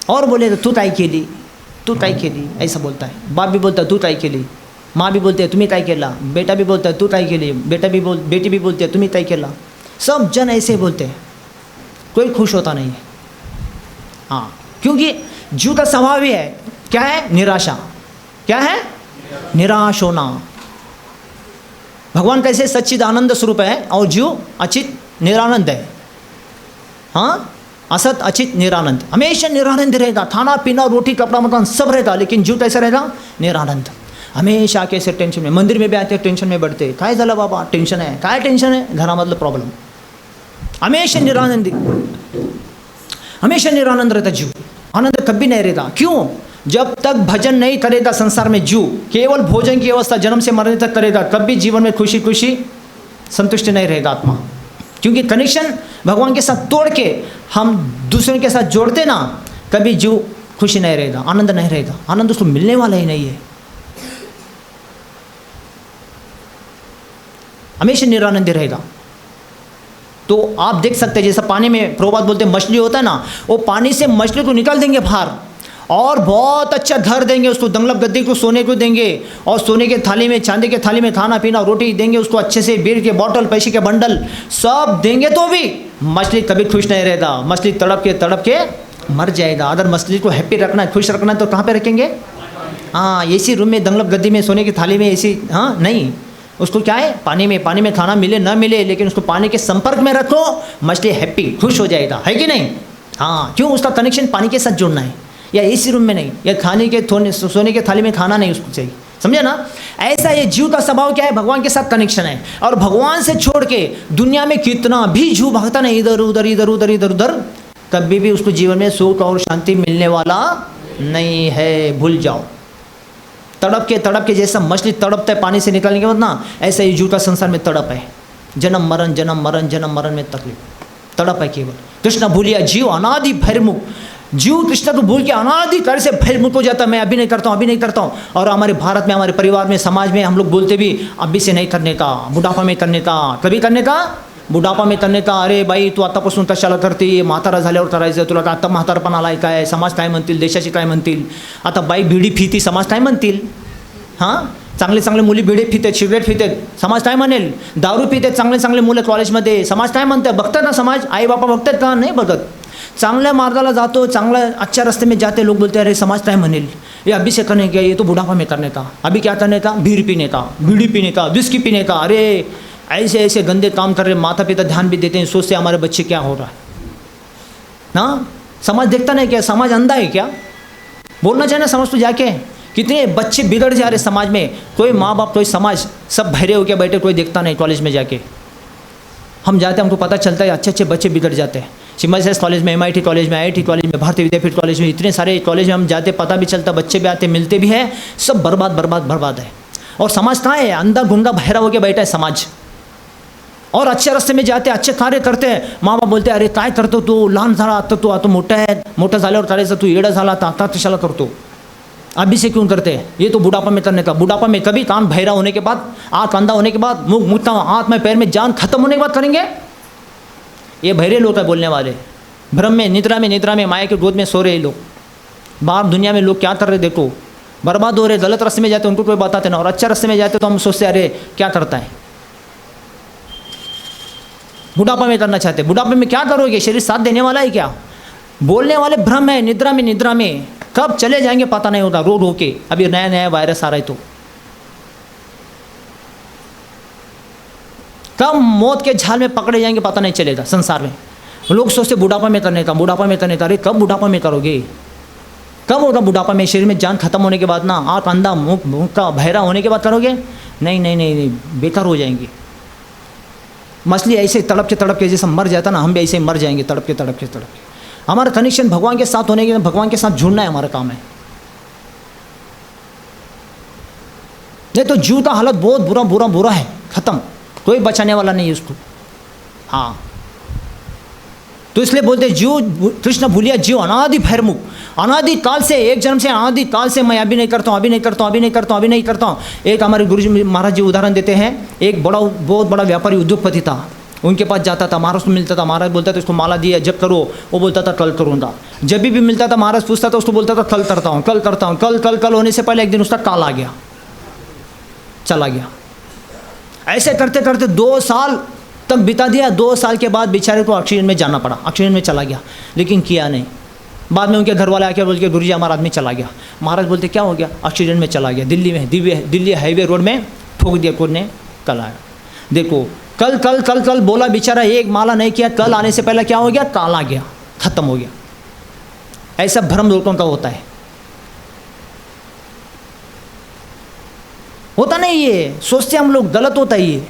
और बोलेगा तू ताई केली, तू ताई केली, ऐसा बोलता है। बाप भी बोलता है तू ताई केली, माँ भी बोलते हैं तुम्हें ताई केला, बेटा भी बोलता है तू ताई केली, बेटी भी बोलती है तुम्हें ताई केला। सब जन ऐसे बोलते हैं, कोई खुश होता नहीं है। हाँ, क्योंकि जीव का स्वभाव ही है, क्या है? निराशा। क्या है? निराश होना। भगवान कैसे सच्चिद आनंद स्वरूप है और जीव अचित निरानंद है। हाँ, असत अचित निरानंद, हमेशा निरानंद रहेगा। खाना पीना रोटी कपड़ा मकान सब रहेगा, लेकिन जीव कैसा रहेगा? निरानंद। हमेशा कैसे टेंशन में, मंदिर में भी आते टेंशन में बढ़ते, काय झालं बाबा टेंशन है, काय टेंशन है? घरामधलं प्रॉब्लम। हमेशा निरानंदी, हमेशा निरानंद रहता जीव, आनंद कभी नहीं रहता। क्यों? जब तक भजन नहीं करेगा संसार में जीव, केवल भोजन की अवस्था जन्म से मरने तक करेगा, कभी जीवन में खुशी खुशी संतुष्ट नहीं रहेगा आत्मा। क्योंकि कनेक्शन भगवान के साथ तोड़ के हम दूसरों के साथ जोड़ते ना, कभी जीव खुशी नहीं रहेगा, आनंद नहीं रहेगा। आनंद उसको मिलने वाला ही नहीं है, हमेशा निरानंदी रहेगा। तो आप देख सकते हैं जैसा पानी में प्रभुपाद बोलते हैं मछली होता है ना, वो पानी से मछली को निकाल देंगे बाहर और बहुत अच्छा घर देंगे उसको, दंगलप गद्दी को सोने को देंगे, और सोने के थाली में चांदी के थाली में खाना पीना रोटी देंगे उसको, अच्छे से बीर के बॉटल पैसे के बंडल सब देंगे, तो भी मछली कभी खुश नहीं रहता। मछली तड़प के मर जाएगा। अगर मछली को हैप्पी रखना है, खुश रखना है, तो कहाँ पे रखेंगे? हाँ, एसी रूम में दंगलप गद्दी में सोने की थाली में एसी, हाँ नहीं, उसको क्या है? पानी में खाना मिले ना मिले, लेकिन उसको पानी के संपर्क में रखो, मछली हैप्पी खुश हो जाएगा, है कि नहीं? हाँ, क्यों? उसका कनेक्शन पानी के साथ जोड़ना है, या इसी रूम में नहीं, या खाने के सोने के थाली में खाना नहीं उसको चाहिए, समझे ना? ऐसा ये जीव का स्वभाव क्या है? भगवान के साथ कनेक्शन है। और भगवान से छोड़ के दुनिया में कितना भी जीव भागता नहीं इधर उधर इधर उधर इधर उधर, कभी भी उसको जीवन में सुख और शांति मिलने वाला नहीं है, भूल जाओ। तड़प के जैसा मछली तड़पता है पानी से निकलने के बाद ना, ऐसा ही जीव का संसार में तड़प है। जन्म मरण जन्म मरण जन्म मरण में तकलीफ, तड़प है केवल। कृष्ण भूलिया जीव अनादि भयमुख, जीव कृष्ण को भूल के अनादि तरह से भयमुख हो जाता है। मैं अभी नहीं करता हूँ, अभी नहीं करता हूँ। और हमारे भारत में, हमारे परिवार में, समाज में हम लोग बोलते भी अभी से नहीं करने का, बुढ़ापा में करने का, कभी करने का, बुढ़ापा में करने का। अरे बाई तू आतापासून कशाला करते, म्हातारा झाल्यावर करायचं, तुला आता म्हातारपणा आलाय काय, समाज काय म्हणतील, देशाची काय म्हणतील, आता बाई बिडी फिती समाज काय म्हणतील। हां, चांगले चांगले मुली बिडी फितेत, सिगरेट फितेत, समाज काय म्हणेल, दारू पितेत चांगले चांगले मुलं कॉलेजमध्ये, समाज काय म्हणतात? बघतात ना समाज, आई बापा बघतात का? नाही बघत। चांगल्या मार्गाला जातो, चांगला अच्छे रास्ते में जाते, लोग बोलते हैं अरे समाज क्या म्हणेल, ये अभी से करने का, ये तो बुढ़ापा में करने का, अभी क्या करने का, बीड़ी पीने का, बीड़ी पीने का, विस्की पीने का। अरे ऐसे ऐसे गंदे काम कर रहे, माता पिता ध्यान भी देते हैं, सोचते हमारे बच्चे क्या हो रहा है ना। समाज देखता नहीं क्या? समाज अंधा है क्या? बोलना चाहिए ना समाज को जाके, कितने बच्चे बिगड़ जा रहे समाज में। कोई माँ बाप, कोई समाज, सब भरे होकर बैठे, कोई देखता नहीं। कॉलेज में जाके हम जाते हैं, हमको पता चलता है अच्छे अच्छे बच्चे बिगड़ जाते हैं। सिमस कॉलेज में, MIT कॉलेज में, IIT कॉलेज में, भारतीय विद्यापीठ कॉलेज में, इतने सारे कॉलेज में हम जाते, पता भी चलता, बच्चे भी आते, मिलते भी हैं, सब बर्बाद बर्बाद बर्बाद है। और समाज कहाँ है? अंधा गुंगा बहरा होकर बैठा है समाज। और अच्छे रास्ते में जाते, अच्छे कार्य करते हैं, माँ बाप बोलते अरे काय करतो तू, लहान झाला आता तू, आता मोठा है, मोठा झाल्यावर करायचं, तू येडा झाला आता कशाला करतो, अभी से क्यों करते हैं? ये तो बुढ़ापा में करने का। बुढ़ापा में कभी कान बहरा होने के बाद, आँख अंधा होने के बाद, मुँह मुट्ठा हाथ में पैर में जान खत्म होने के बाद करेंगे? ये बहरे लोग हैं बोलने वाले। भ्रम में, निद्रा में माया के गोद में सो रहे लोग। बाहर दुनिया में लोग क्या कर रहे देखो, बर्बाद हो रहे, गलत रास्ते में जाते उनको कोई बताते ना, और अच्छे रास्ते में जाते तो हम सोचते अरे क्या करता है। बुढ़ापा में करना चाहते, बुढ़ापे में क्या करोगे? शरीर साथ देने वाला है क्या? बोलने वाले भ्रम है। निद्रा में कब चले जाएंगे पता नहीं होता, रो रो के। अभी नया नया वायरस आ रहा है तो कब मौत के झाल में पकड़े जाएंगे पता नहीं चलेगा संसार में। लोग सोचते बुढ़ापा में करने का, बुढ़ापा में करने का। अरे कब बुढ़ापा में करोगे? कब होगा बुढ़ापा में? शरीर में जान खत्म होने के बाद ना, आँख अंधा मुँह का बहरा होने के बाद करोगे? नहीं नहीं नहीं नहीं, बेकार हो जाएंगे। मछली ऐसे तड़प के जैसे मर जाता ना, हम भी ऐसे मर जाएंगे तड़प के। हमारा कनेक्शन भगवान के साथ होने के, भगवान के साथ जुड़ना है हमारा काम है। नहीं तो जीव का हालत बहुत बुरा है, खत्म, कोई बचाने वाला नहीं है उसको। हाँ, तो इसलिए बोलते जीव, कृष्ण भूलिया जीव अनादि भैरमुख, अनादि काल से, एक जन्म से अनादि काल से मैं अभी नहीं करता हूँ, अभी नहीं करता हूँ, अभी नहीं करता हूँ, अभी नहीं करता हूँ। एक हमारे गुरु जी महाराज जी उदाहरण देते हैं, एक बहुत बड़ा व्यापारी उद्योगपति था, उनके पास जाता था, महाराज को मिलता था, महाराज बोलता था उसको माला दिया जब करो, वो बोलता था कल करूँगा। जब भी मिलता था महाराज पूछता था, उसको बोलता था कल करता हूँ, कल करता हूँ, कल होने से पहले एक दिन उसका काल आ गया, चला गया। ऐसे करते करते 2 साल तक बिता दिया। 2 साल के बाद बेचारे को एक्सीडेंट में जाना पड़ा, एक्सीडेंट में चला गया, लेकिन किया नहीं। बाद में उनके घर वाले आके बोल के गुरुजी हमारा आदमी चला गया। महाराज बोलते क्या हो गया? एक्सीडेंट में चला गया, दिल्ली में, दिल्ली हाईवे रोड में ठोक दिया कोई ने, कल आया। देखो कल कल कल कल बोला बेचारा, एक माला नहीं किया, कल आने से पहले क्या हो गया? काल आ गया, खत्म हो गया। ऐसा भ्रम लोगों का होता है, होता नहीं, ये सोचते हम लोग, गलत होता है ये।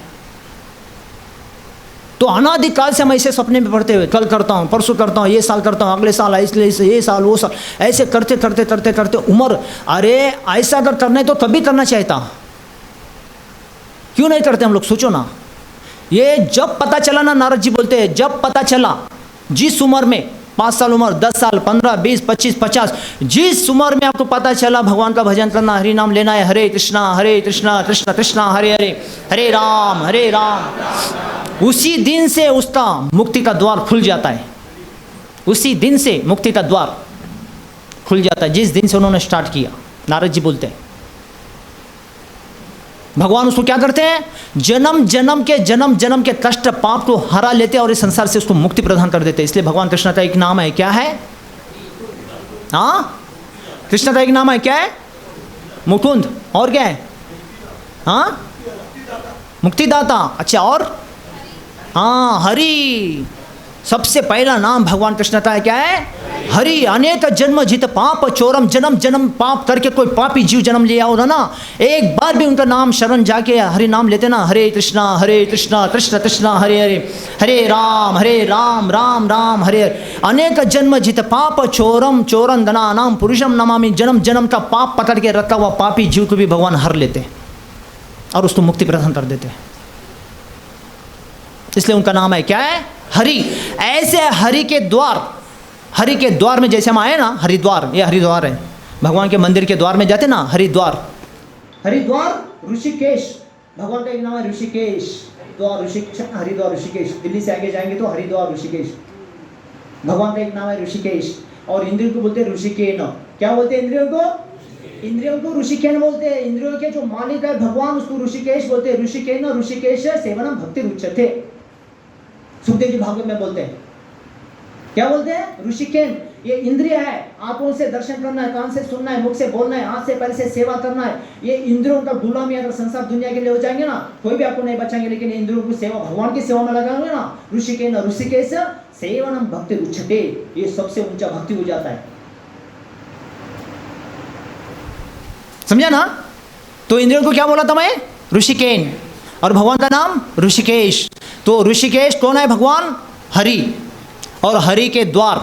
तो अनादिकाल से हम ऐसे सपने में पढ़ते हुए कल करता हूँ, परसों करता हूँ, ये साल करता हूँ, अगले साल इसलिए ये साल वो साल, ऐसे करते करते करते करते उम्र। अरे ऐसा अगर करना है तो कभी करना चाहिए था, क्यों नहीं करते हम लोग? सोचो ना। ये जब पता चला ना, नारद जी बोलते हैं, जब पता चला, जिस उम्र में 5 साल उम्र, 10 साल, 15, 20, 25, 50, जिस उम्र में आपको पता चला भगवान का भजन करना, हरि नाम लेना है, हरे कृष्णा कृष्ण कृष्णा हरे हरे, हरे राम, उसी दिन से उसका मुक्ति का द्वार खुल जाता है। उसी दिन से मुक्ति का द्वार खुल जाता है, जिस दिन से उन्होंने स्टार्ट किया। नारद जी बोलते हैं भगवान उसको क्या करते हैं? जन्म जन्म के कष्ट पाप को हरा लेते हैं और इस संसार से उसको मुक्ति प्रदान कर देते हैं। इसलिए भगवान कृष्ण का एक नाम है, क्या है? हाँ, कृष्ण का एक नाम है, क्या है? मुकुंद। और क्या है? हाँ, मुक्तिदाता। अच्छा, और? हाँ, हरि। सबसे पहला नाम भगवान कृष्ण का है, क्या है? हरि। अनेक जन्म जित पाप चोरम, जन्म पाप करके कोई पापी जीव जन्म लिया होगा ना, एक बार भी उनका नाम शरण जाके हरि नाम लेते ना, हरे कृष्णा कृष्ण कृष्ण हरे हरे, हरे राम राम राम हरे हरे। अनेक जन्म जित पाप चोरम चोरंदना नाम पुरुषम नमामि। जन्म का पाप पकड़ के रखा हुआ पापी जीव को भी भगवान हर लेते और उसको मुक्ति प्रदान कर देते। इसलिए उनका नाम है, क्या है? हरि। ऐसे हरि के द्वार में जैसे हम आए ना, हरिद्वार, ये हरिद्वार है, भगवान के मंदिर के द्वार में जाते ना, हरिद्वार ऋषिकेश, भगवान का एक नाम है ऋषिकेश, द्वार ऋषिकेश, हरिद्वार ऋषिकेश। दिल्ली से आगे जाएंगे तो हरिद्वार ऋषिकेश, भगवान का एक नाम है ऋषिकेश। और इंद्रियों को बोलते हैं ऋषिकेन। क्या बोलते हैं इंद्रियों को? इंद्रियों को ऋषिकेन बोलते हैं। इंद्रियों के जो मालिक है भगवान, उसको ऋषिकेश बोलते हैं। ऋषिकेन, ऋषिकेश सेवनम भक्ति रुच्यते, सुखदेव जी भागवत में बोलते हैं। क्या बोलते हैं? ऋषिकेन। ये इंद्रिय है, आंखों से दर्शन करना है, कान से सुनना है, मुख से बोलना है, हाथ से पैर से सेवा करना है। ये इंद्रियों का गुलामी अगर संसार दुनिया के लिए हो जाएंगे ना, कोई भी आपको नहीं बचाएंगे, लेकिन इंद्रियों को सेवा, भगवान की सेवा में लगाएंगे ना, ऋषिकेन ऋषिकेश सेवनम भक्ति उच्चते, ये सबसे ऊंचा भक्ति हो जाता है। समझा ना? तो इंद्रियों को क्या बोला था मैं? ऋषिकेन। और भगवान का नाम ऋषिकेश। तो ऋषिकेश कौन है? भगवान हरि। और हरि के द्वार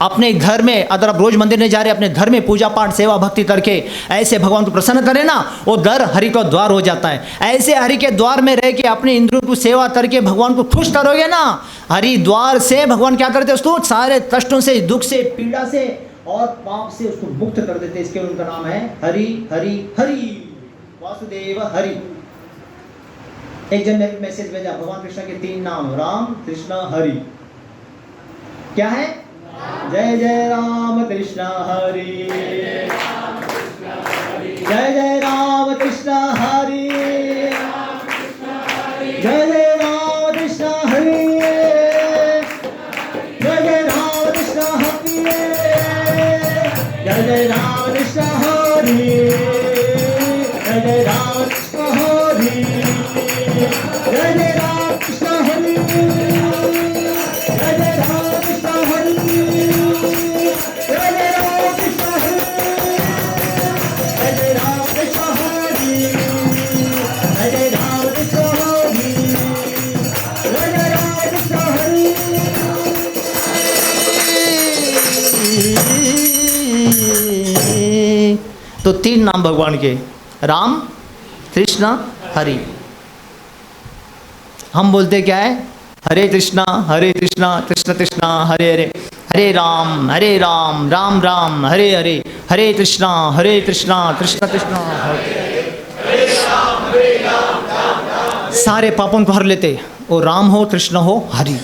अपने घर में, अगर आप रोज मंदिर नहीं जा रहे, अपने घर में पूजा पाठ सेवा भक्ति करके ऐसे भगवान को प्रसन्न करें ना, वो घर हरि का द्वार हो जाता है। ऐसे हरि के द्वार में रह के अपने इंद्रियों को सेवा करके भगवान को खुश करोगे ना, हरि द्वार से भगवान क्या करते हैं? उसको सारे कष्टों से, दुख से, पीड़ा से और पाप से उसको मुक्त कर देते। इसके उनका नाम है हरि हरि हरि, वासुदेव हरि। एक जन ने मैसेज भेजा, भगवान कृष्ण के 3 नाम, राम कृष्ण हरि। क्या है? जय जय राम कृष्ण हरि, जय जय राम कृष्ण हरि, जय जय राम कृष्ण हरि, जय जय राम कृष्ण हरि, जय जय राम कृष्ण हरि, जय जय राम कृष्ण हरि, जय जय राम कृष्ण हरि, जय जय राम कृष्ण हरि, जय जय राम कृष्ण हरि, जय जय राम कृष्ण हरि, जय जय राम कृष्ण हरि, जय जय राम कृष्ण हरि। तो 3 नाम भगवान के, राम कृष्ण हरि। हम बोलते क्या है? हरे कृष्णा कृष्ण कृष्णा हरे हरे, हरे राम राम राम हरे हरे, हरे कृष्णा कृष्ण कृष्णा हरे सारे पापों को हर लेते, और राम हो कृष्ण हो हरि।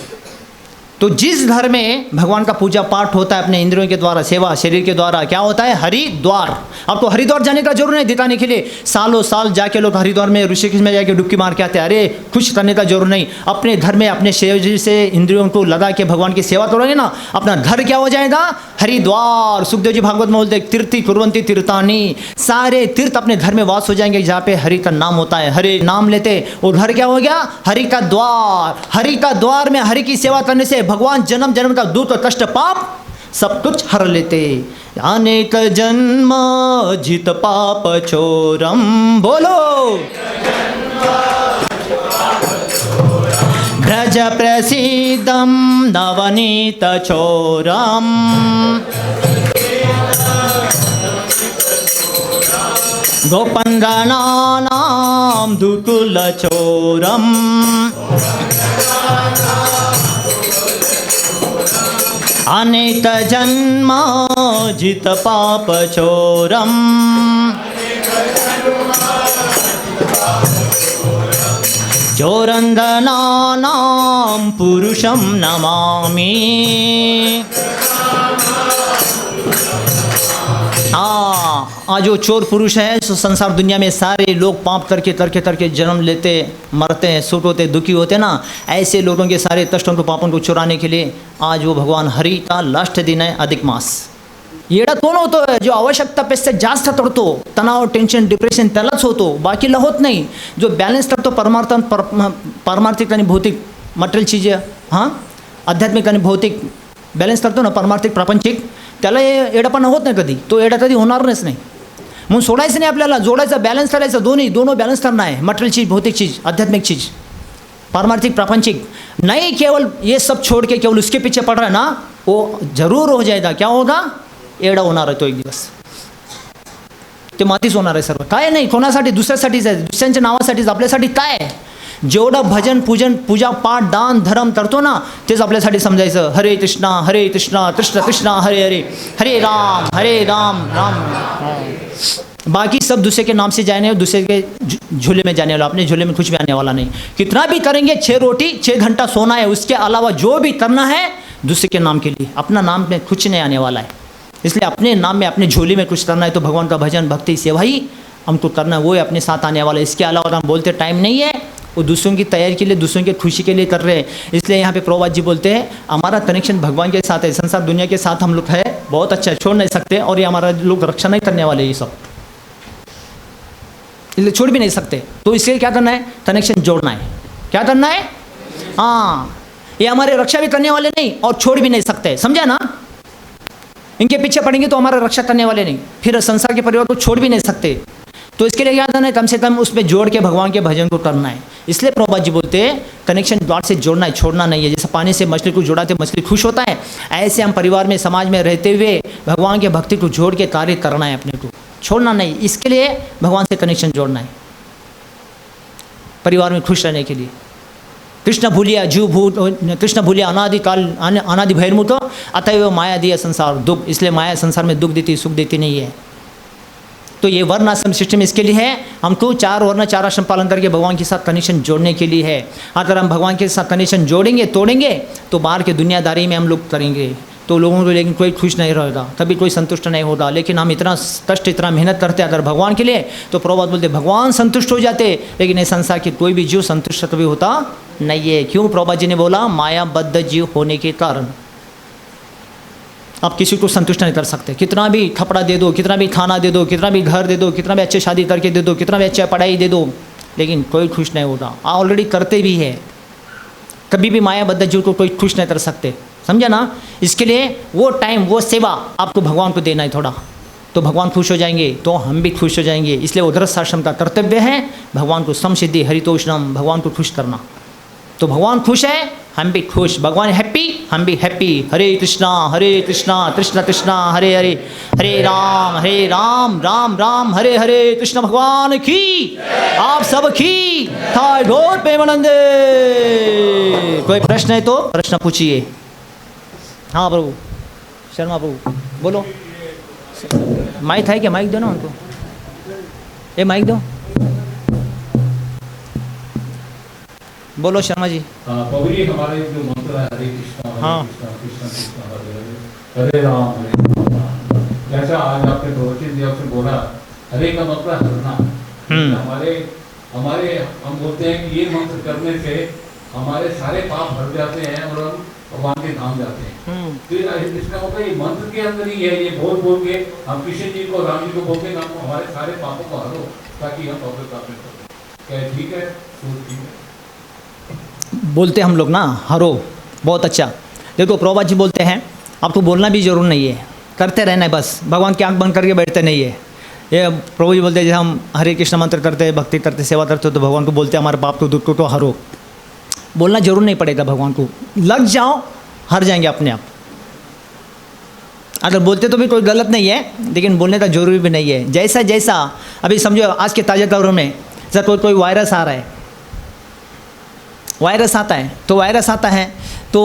तो जिस घर में भगवान का पूजा पाठ होता है अपने इंद्रियों के द्वारा, सेवा शरीर के द्वारा, क्या होता है? हरिद्वार। आपको हरिद्वार जाने का जरूर नहीं दिखाने के लिए, सालों साल जाके लोग हरिद्वार में ऋषिकेश में जाके डुबकी मार के आते हैं, अरे खुश करने का जरूर नहीं। अपने घर में अपने शरीर से इंद्रियों को लगा के भगवान की सेवा करोगे ना, अपना घर क्या हो जाएगा? हरिद्वार। सुखदेव जी भागवत में बोलते तीर्थी कुर्वंती तीर्थानी, सारे तीर्थ अपने घर में वास हो जाएंगे जहाँ पे हरि का नाम होता है। हरि नाम लेते और घर क्या हो गया? हरि का द्वार। हरि का द्वार में हरि की सेवा करने से भगवान जन्म जन्म का दुख कष्ट पाप सब कुछ हर लेते। अनेक जन्म जित पाप चोरम, बोलो ब्रज प्रसीदम नवनीत चोरम, गोपंगनानां दुकुल चोरम, अनेक जन्म जित पाप चोरम, चोरंदनानां पुरुषं नमामि। आज जो चोर पुरुष है सो संसार दुनिया में सारे लोग पाप करके करके करके जन्म लेते, मरते हैं, सुख होते, दुखी होते ना, ऐसे लोगों के सारे कष्टों को पापों को चुराने के लिए आज वो भगवान हरि का लास्ट दिन है, अधिक मास। येडा कोण होतो जो आवश्यकतापेक्षा जास्त करतो, तणाव टेन्शन डिप्रेशन त्यालाच होतो, बाकीला होत नाही। जो बॅलन्स करतो पारमार्थिक आणि भौतिक मटेरियल चीज, हां आध्यात्मिक आणि भौतिक बॅलन्स करतो ना, पारमार्थिक प्रापंचिक, त्याला येडापणा होत नाही कधी, तो येडा कधी होणारच नाही। म्हणून सोडायचं नाही, आपल्याला जोडायचं, बॅलन्स करायचं, दोनों बॅलन्स करना है। मटेरियल चीज़, भौतिक चीज़, आध्यात्मिक चीज़, पारमार्थिक प्रापंचिक नहीं, केवल ये सब छोड़ के केवल उसके पीछे पड़ रहा है ना, वो जरूर हो जाएगा। क्या होगा? येडा होणार आहे तो एक दिवस, ते मातीच होणार आहे सर्व। काय नाही, कोणासाठी? दुसऱ्यासाठीच आहे, दुसऱ्यांच्या नावासाठीच। आपल्यासाठी काय? जेवढं भजन पूजन पूजा पाठ दान धर्म करतो ना, तेच आपल्यासाठी समजायचं। हरे कृष्णा कृष्ण कृष्णा हरे हरे, हरे राम राम राम। बाकी सब दूसरे के नाम से जाने, दूसरे के झूले में जाने वाला, अपने झूले में कुछ भी आने वाला नहीं। कितना भी करेंगे, 6 रोटी 6 घंटा सोना है, उसके अलावा जो भी करना है दूसरे के नाम के लिए, अपना नाम में कुछ नहीं आने वाला है। इसलिए अपने नाम में अपने झोली में कुछ करना है तो भगवान का भजन भक्ति सेवा ही हमको करना है, वो है अपने साथ आने वाला है। इसके अलावा हम बोलते टाइम नहीं है, वो दूसरों की तैयारी के लिए, दूसरों की खुशी के लिए कर रहे हैं। इसलिए यहाँ पे प्रभुपाद जी बोलते हैं हमारा कनेक्शन भगवान के साथ है, संसार दुनिया के साथ हम लोग है, बहुत अच्छा छोड़ नहीं सकते, और ये हमारा लोग रक्षा नहीं करने वाले, ये सब इसलिए छोड़ भी नहीं सकते। तो इसलिए क्या करना है? कनेक्शन जोड़ना है। क्या करना है? हाँ, ये हमारे रक्षा भी करने वाले नहीं और छोड़ भी नहीं सकते, समझा ना? इनके पीछे पड़ेंगे तो हमारा रक्षा करने वाले नहीं, फिर संसार के परिवार को छोड़ भी नहीं सकते। तो इसके लिए क्या करना है? कम से कम उसमें जोड़ के भगवान के भजन को करना है। इसलिए प्रभुपाद जी बोलते हैं कनेक्शन द्वार से जोड़ना है, छोड़ना नहीं है। जैसे पानी से मछली को जोड़ाते मछली खुश होता है, ऐसे हम परिवार में समाज में रहते हुए भगवान के भक्ति को जोड़ के कार्य करना है, अपने को छोड़ना नहीं। इसके लिए भगवान से कनेक्शन जोड़ना है, परिवार में खुश रहने के लिए। कृष्ण भूलिया जीव भूत, कृष्ण भूलिया अनादि काल अनादि भैरमुत, अतएव माया दिया संसार दुख। इसलिए माया संसार में दुख देती, सुख देती नहीं है। तो ये वर्ण आश्रम सिस्टम इसके लिए है, हमको 4 वर्ण 4 आश्रम पालन करके भगवान के साथ कनेक्शन जोड़ने के लिए है। अगर हम भगवान के साथ कनेक्शन जोड़ेंगे तोड़ेंगे तो बाहर के दुनियादारी में हम लोग करेंगे तो लोगों को लेकिन कोई खुश नहीं रहेगा, कभी कोई संतुष्ट नहीं होगा। लेकिन हम इतना कष्ट इतना मेहनत करते अगर भगवान के लिए, तो प्रभुपाद बोलते भगवान संतुष्ट हो जाते, लेकिन इस संसार के कोई भी जीव संतुष्ट कभी होता नहीं है। क्यों? प्रभुपाद जी ने बोला मायाबद्ध जीव होने के कारण आप किसी को संतुष्ट नहीं कर सकते। कितना भी कपड़ा दे दो, कितना भी खाना दे दो, कितना भी घर दे दो, कितना भी अच्छे शादी करके दे दो, कितना भी अच्छा पढ़ाई दे दो, लेकिन कोई खुश नहीं होता। ऑलरेडी करते भी है, कभी भी मायाबद्ध जीव को कोई खुश नहीं कर सकते, समझा ना? इसके लिए वो टाइम वो सेवा आपको भगवान को देना है थोड़ा, तो भगवान खुश हो जाएंगे, तो हम भी खुश हो जाएंगे। इसलिए उधरस्थ आश्रम का कर्तव्य है भगवान को समसिद्धि हरितोषणम, भगवान को खुश करना। तो भगवान खुश है, हम भी खुश, भगवान हैप्पी हम भी हैप्पी। हरे कृष्णा कृष्णा कृष्णा हरे हरे, हरे राम राम राम हरे हरे। कृष्ण भगवान की, आप सब की थाय गौर प्रेमानंदे। कोई प्रश्न है तो प्रश्न पूछिए। हाँ प्रभु, शर्मा प्रभु बोलो। माइक है क्या? माइक दो ना उनको, ये माइक दो। बोलो शर्मा जी। प्रभु जी, हमारे जो मंत्र है हरे कृष्णा हाँ। कृष्णा कृष्णा हरे राम। जैसा आज आपके प्रवचन जी आपसे बोला, हरे का मतलब हरना। हमारे हम बोलते हैं कि ये मंत्र करने से हमारे सारे पाप हट जाते हैं और हम भगवान के धाम जाते हैं। फिर इसका मतलब ये मंत्र के अंदर ही है, ये बोल बोल के हम कृष्ण जी को, राम जी को बोलते हैं हम हमारे सारे पापों को हरो, ताकि हम पवित्र प्राप्त करें। क्या ठीक है? ठीक है बोलते हम लोग ना, हरो, बहुत अच्छा। देखो प्रभुपाद जी बोलते हैं आपको बोलना भी जरूर नहीं है, करते रहना है बस। भगवान की आंख बंद करके बैठते नहीं है। ये प्रभु जी बोलते हैं जैसे हम हरे कृष्ण मंत्र करते, भक्ति करते, सेवा करते तो भगवान को बोलते हैं हमारे पाप तो दुख तो हरो। बोलना जरूर नहीं पड़ेगा भगवान को, लग जाओ हर जाएंगे अपने आप। अगर बोलते तो भी कोई गलत नहीं है, लेकिन बोलने का जरूरी भी नहीं है। जैसा जैसा अभी समझो आज के ताज़ा खबरों में जैसा कोई वायरस आ रहा है, वायरस आता है तो वायरस आता है तो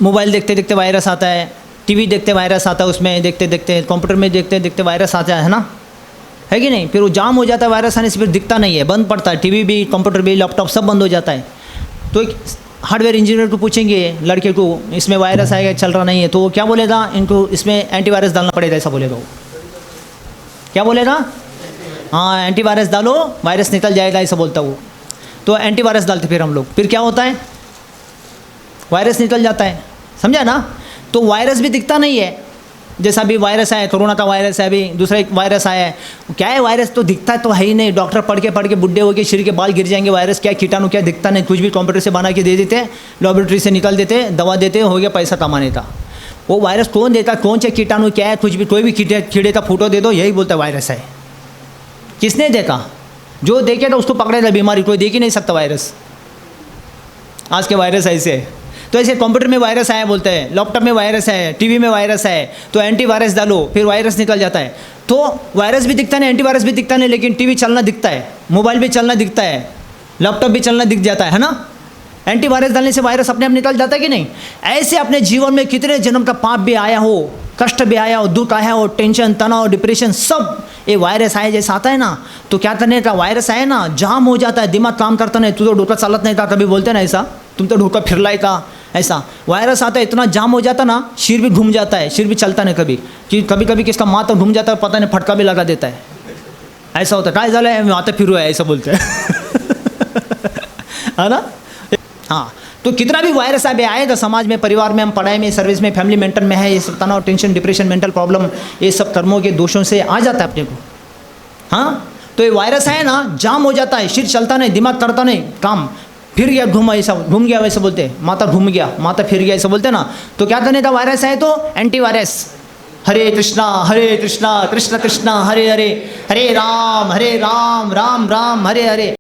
मोबाइल देखते देखते वायरस आता है, टीवी देखते वायरस आता है, उसमें देखते देखते कंप्यूटर में देखते देखते वायरस आता है ना, है कि नहीं? फिर वो जाम हो जाता है, वायरस आने से फिर दिखता नहीं है, बंद पड़ता है, टीवी भी कंप्यूटर भी लैपटॉप सब बंद हो जाता है। तो एक हार्डवेयर इंजीनियर को पूछेंगे लड़के को इसमें वायरस आएगा चल रहा नहीं है, तो वो क्या बोलेगा? इनको इसमें एंटीवायरस डालना पड़ेगा, ऐसा बोलेगा वो। क्या बोलेगा? हाँ एंटीवायरस डालो वायरस निकल जाएगा, ऐसा बोलता वो। तो एंटीवायरस डालते फिर हम लोग, फिर क्या होता है? वायरस निकल जाता है, समझा ना? तो वायरस भी दिखता नहीं है। जैसा अभी वायरस आया, कोरोना का वायरस है, अभी दूसरा एक वायरस आया है, क्या है वायरस? तो दिखता तो है ही नहीं। डॉक्टर पढ़ के बुढ़े हो गए, शरीर के बाल गिर जाएंगे, वायरस क्या कीटाणु क्या दिखता नहीं, कुछ भी कंप्यूटर से बना के दे देते, लैबोरेटरी से निकाल देते, दवा देते, हो गया पैसा कमाने का। वो वायरस कौन देता, कौन से कीटाणु क्या है, कुछ भी कोई भी कीड़े का फोटो दे दो, यही बोलता है वायरस है। किसने देखा? जो देखे तो उसको पकड़ेगा बीमारी, कोई देख ही नहीं सकता वायरस। आज के वायरस ऐसे है। तो ऐसे कंप्यूटर में वायरस आया बोलते हैं, लैपटॉप में वायरस है, टीवी में वायरस है, तो एंटीवायरस डालो फिर वायरस निकल जाता है। तो वायरस भी दिखता नहीं, एंटीवायरस भी दिखता नहीं, लेकिन टीवी चलना दिखता है, मोबाइल भी चलना दिखता है, लैपटॉप भी चलना दिख जाता है ना? एंटीवायरस डालने से वायरस अपने आप निकल जाता है कि नहीं? ऐसे अपने जीवन में कितने जन्म का पाप भी आया हो, कष्ट भी आया हो, दुख आया हो, टेंशन, तनाव, डिप्रेशन, सब ये वायरस आए जैसा आता है ना, तो क्या करने का? वायरस आए ना, जाम हो जाता है, दिमाग काम करता नहीं, तू तो ढोका चालत नहीं था, कभी बोलते ना ऐसा, तुम तो ढोका फिरलाई था, ऐसा वायरस आता है, इतना जाम हो जाता ना, सिर भी घूम जाता है, सिर भी चलता नहीं कभी, कि कभी कभी किसका माथा घूम जाता है, पता नहीं फटका भी लगा देता है, ऐसा होता है। काय झालं है माथा फिरू है, ऐसा बोलते हैं है ना? हाँ, तो कितना भी वायरस अभी आएगा समाज में, परिवार में, हम पढ़ाई में, सर्विस में, फैमिली मेंटल में है, ये सब तनाव, टेंशन, डिप्रेशन, मेंटल प्रॉब्लम, ये सब कर्मों के दोषों से आ जाता है अपने को। हाँ, तो ये वायरस है ना, जाम हो जाता है, सिर चलता नहीं, दिमाग करता नहीं काम, फिर गया घूम, ऐसा घूम गया वैसे बोलते हैं, माथा घूम गया, माथा फिर गया ऐसा बोलते हैं ना। तो क्या करने था? वायरस है तो एंटीवायरस, हरे कृष्णा कृष्ण कृष्ण हरे हरे, हरे राम राम राम हरे हरे,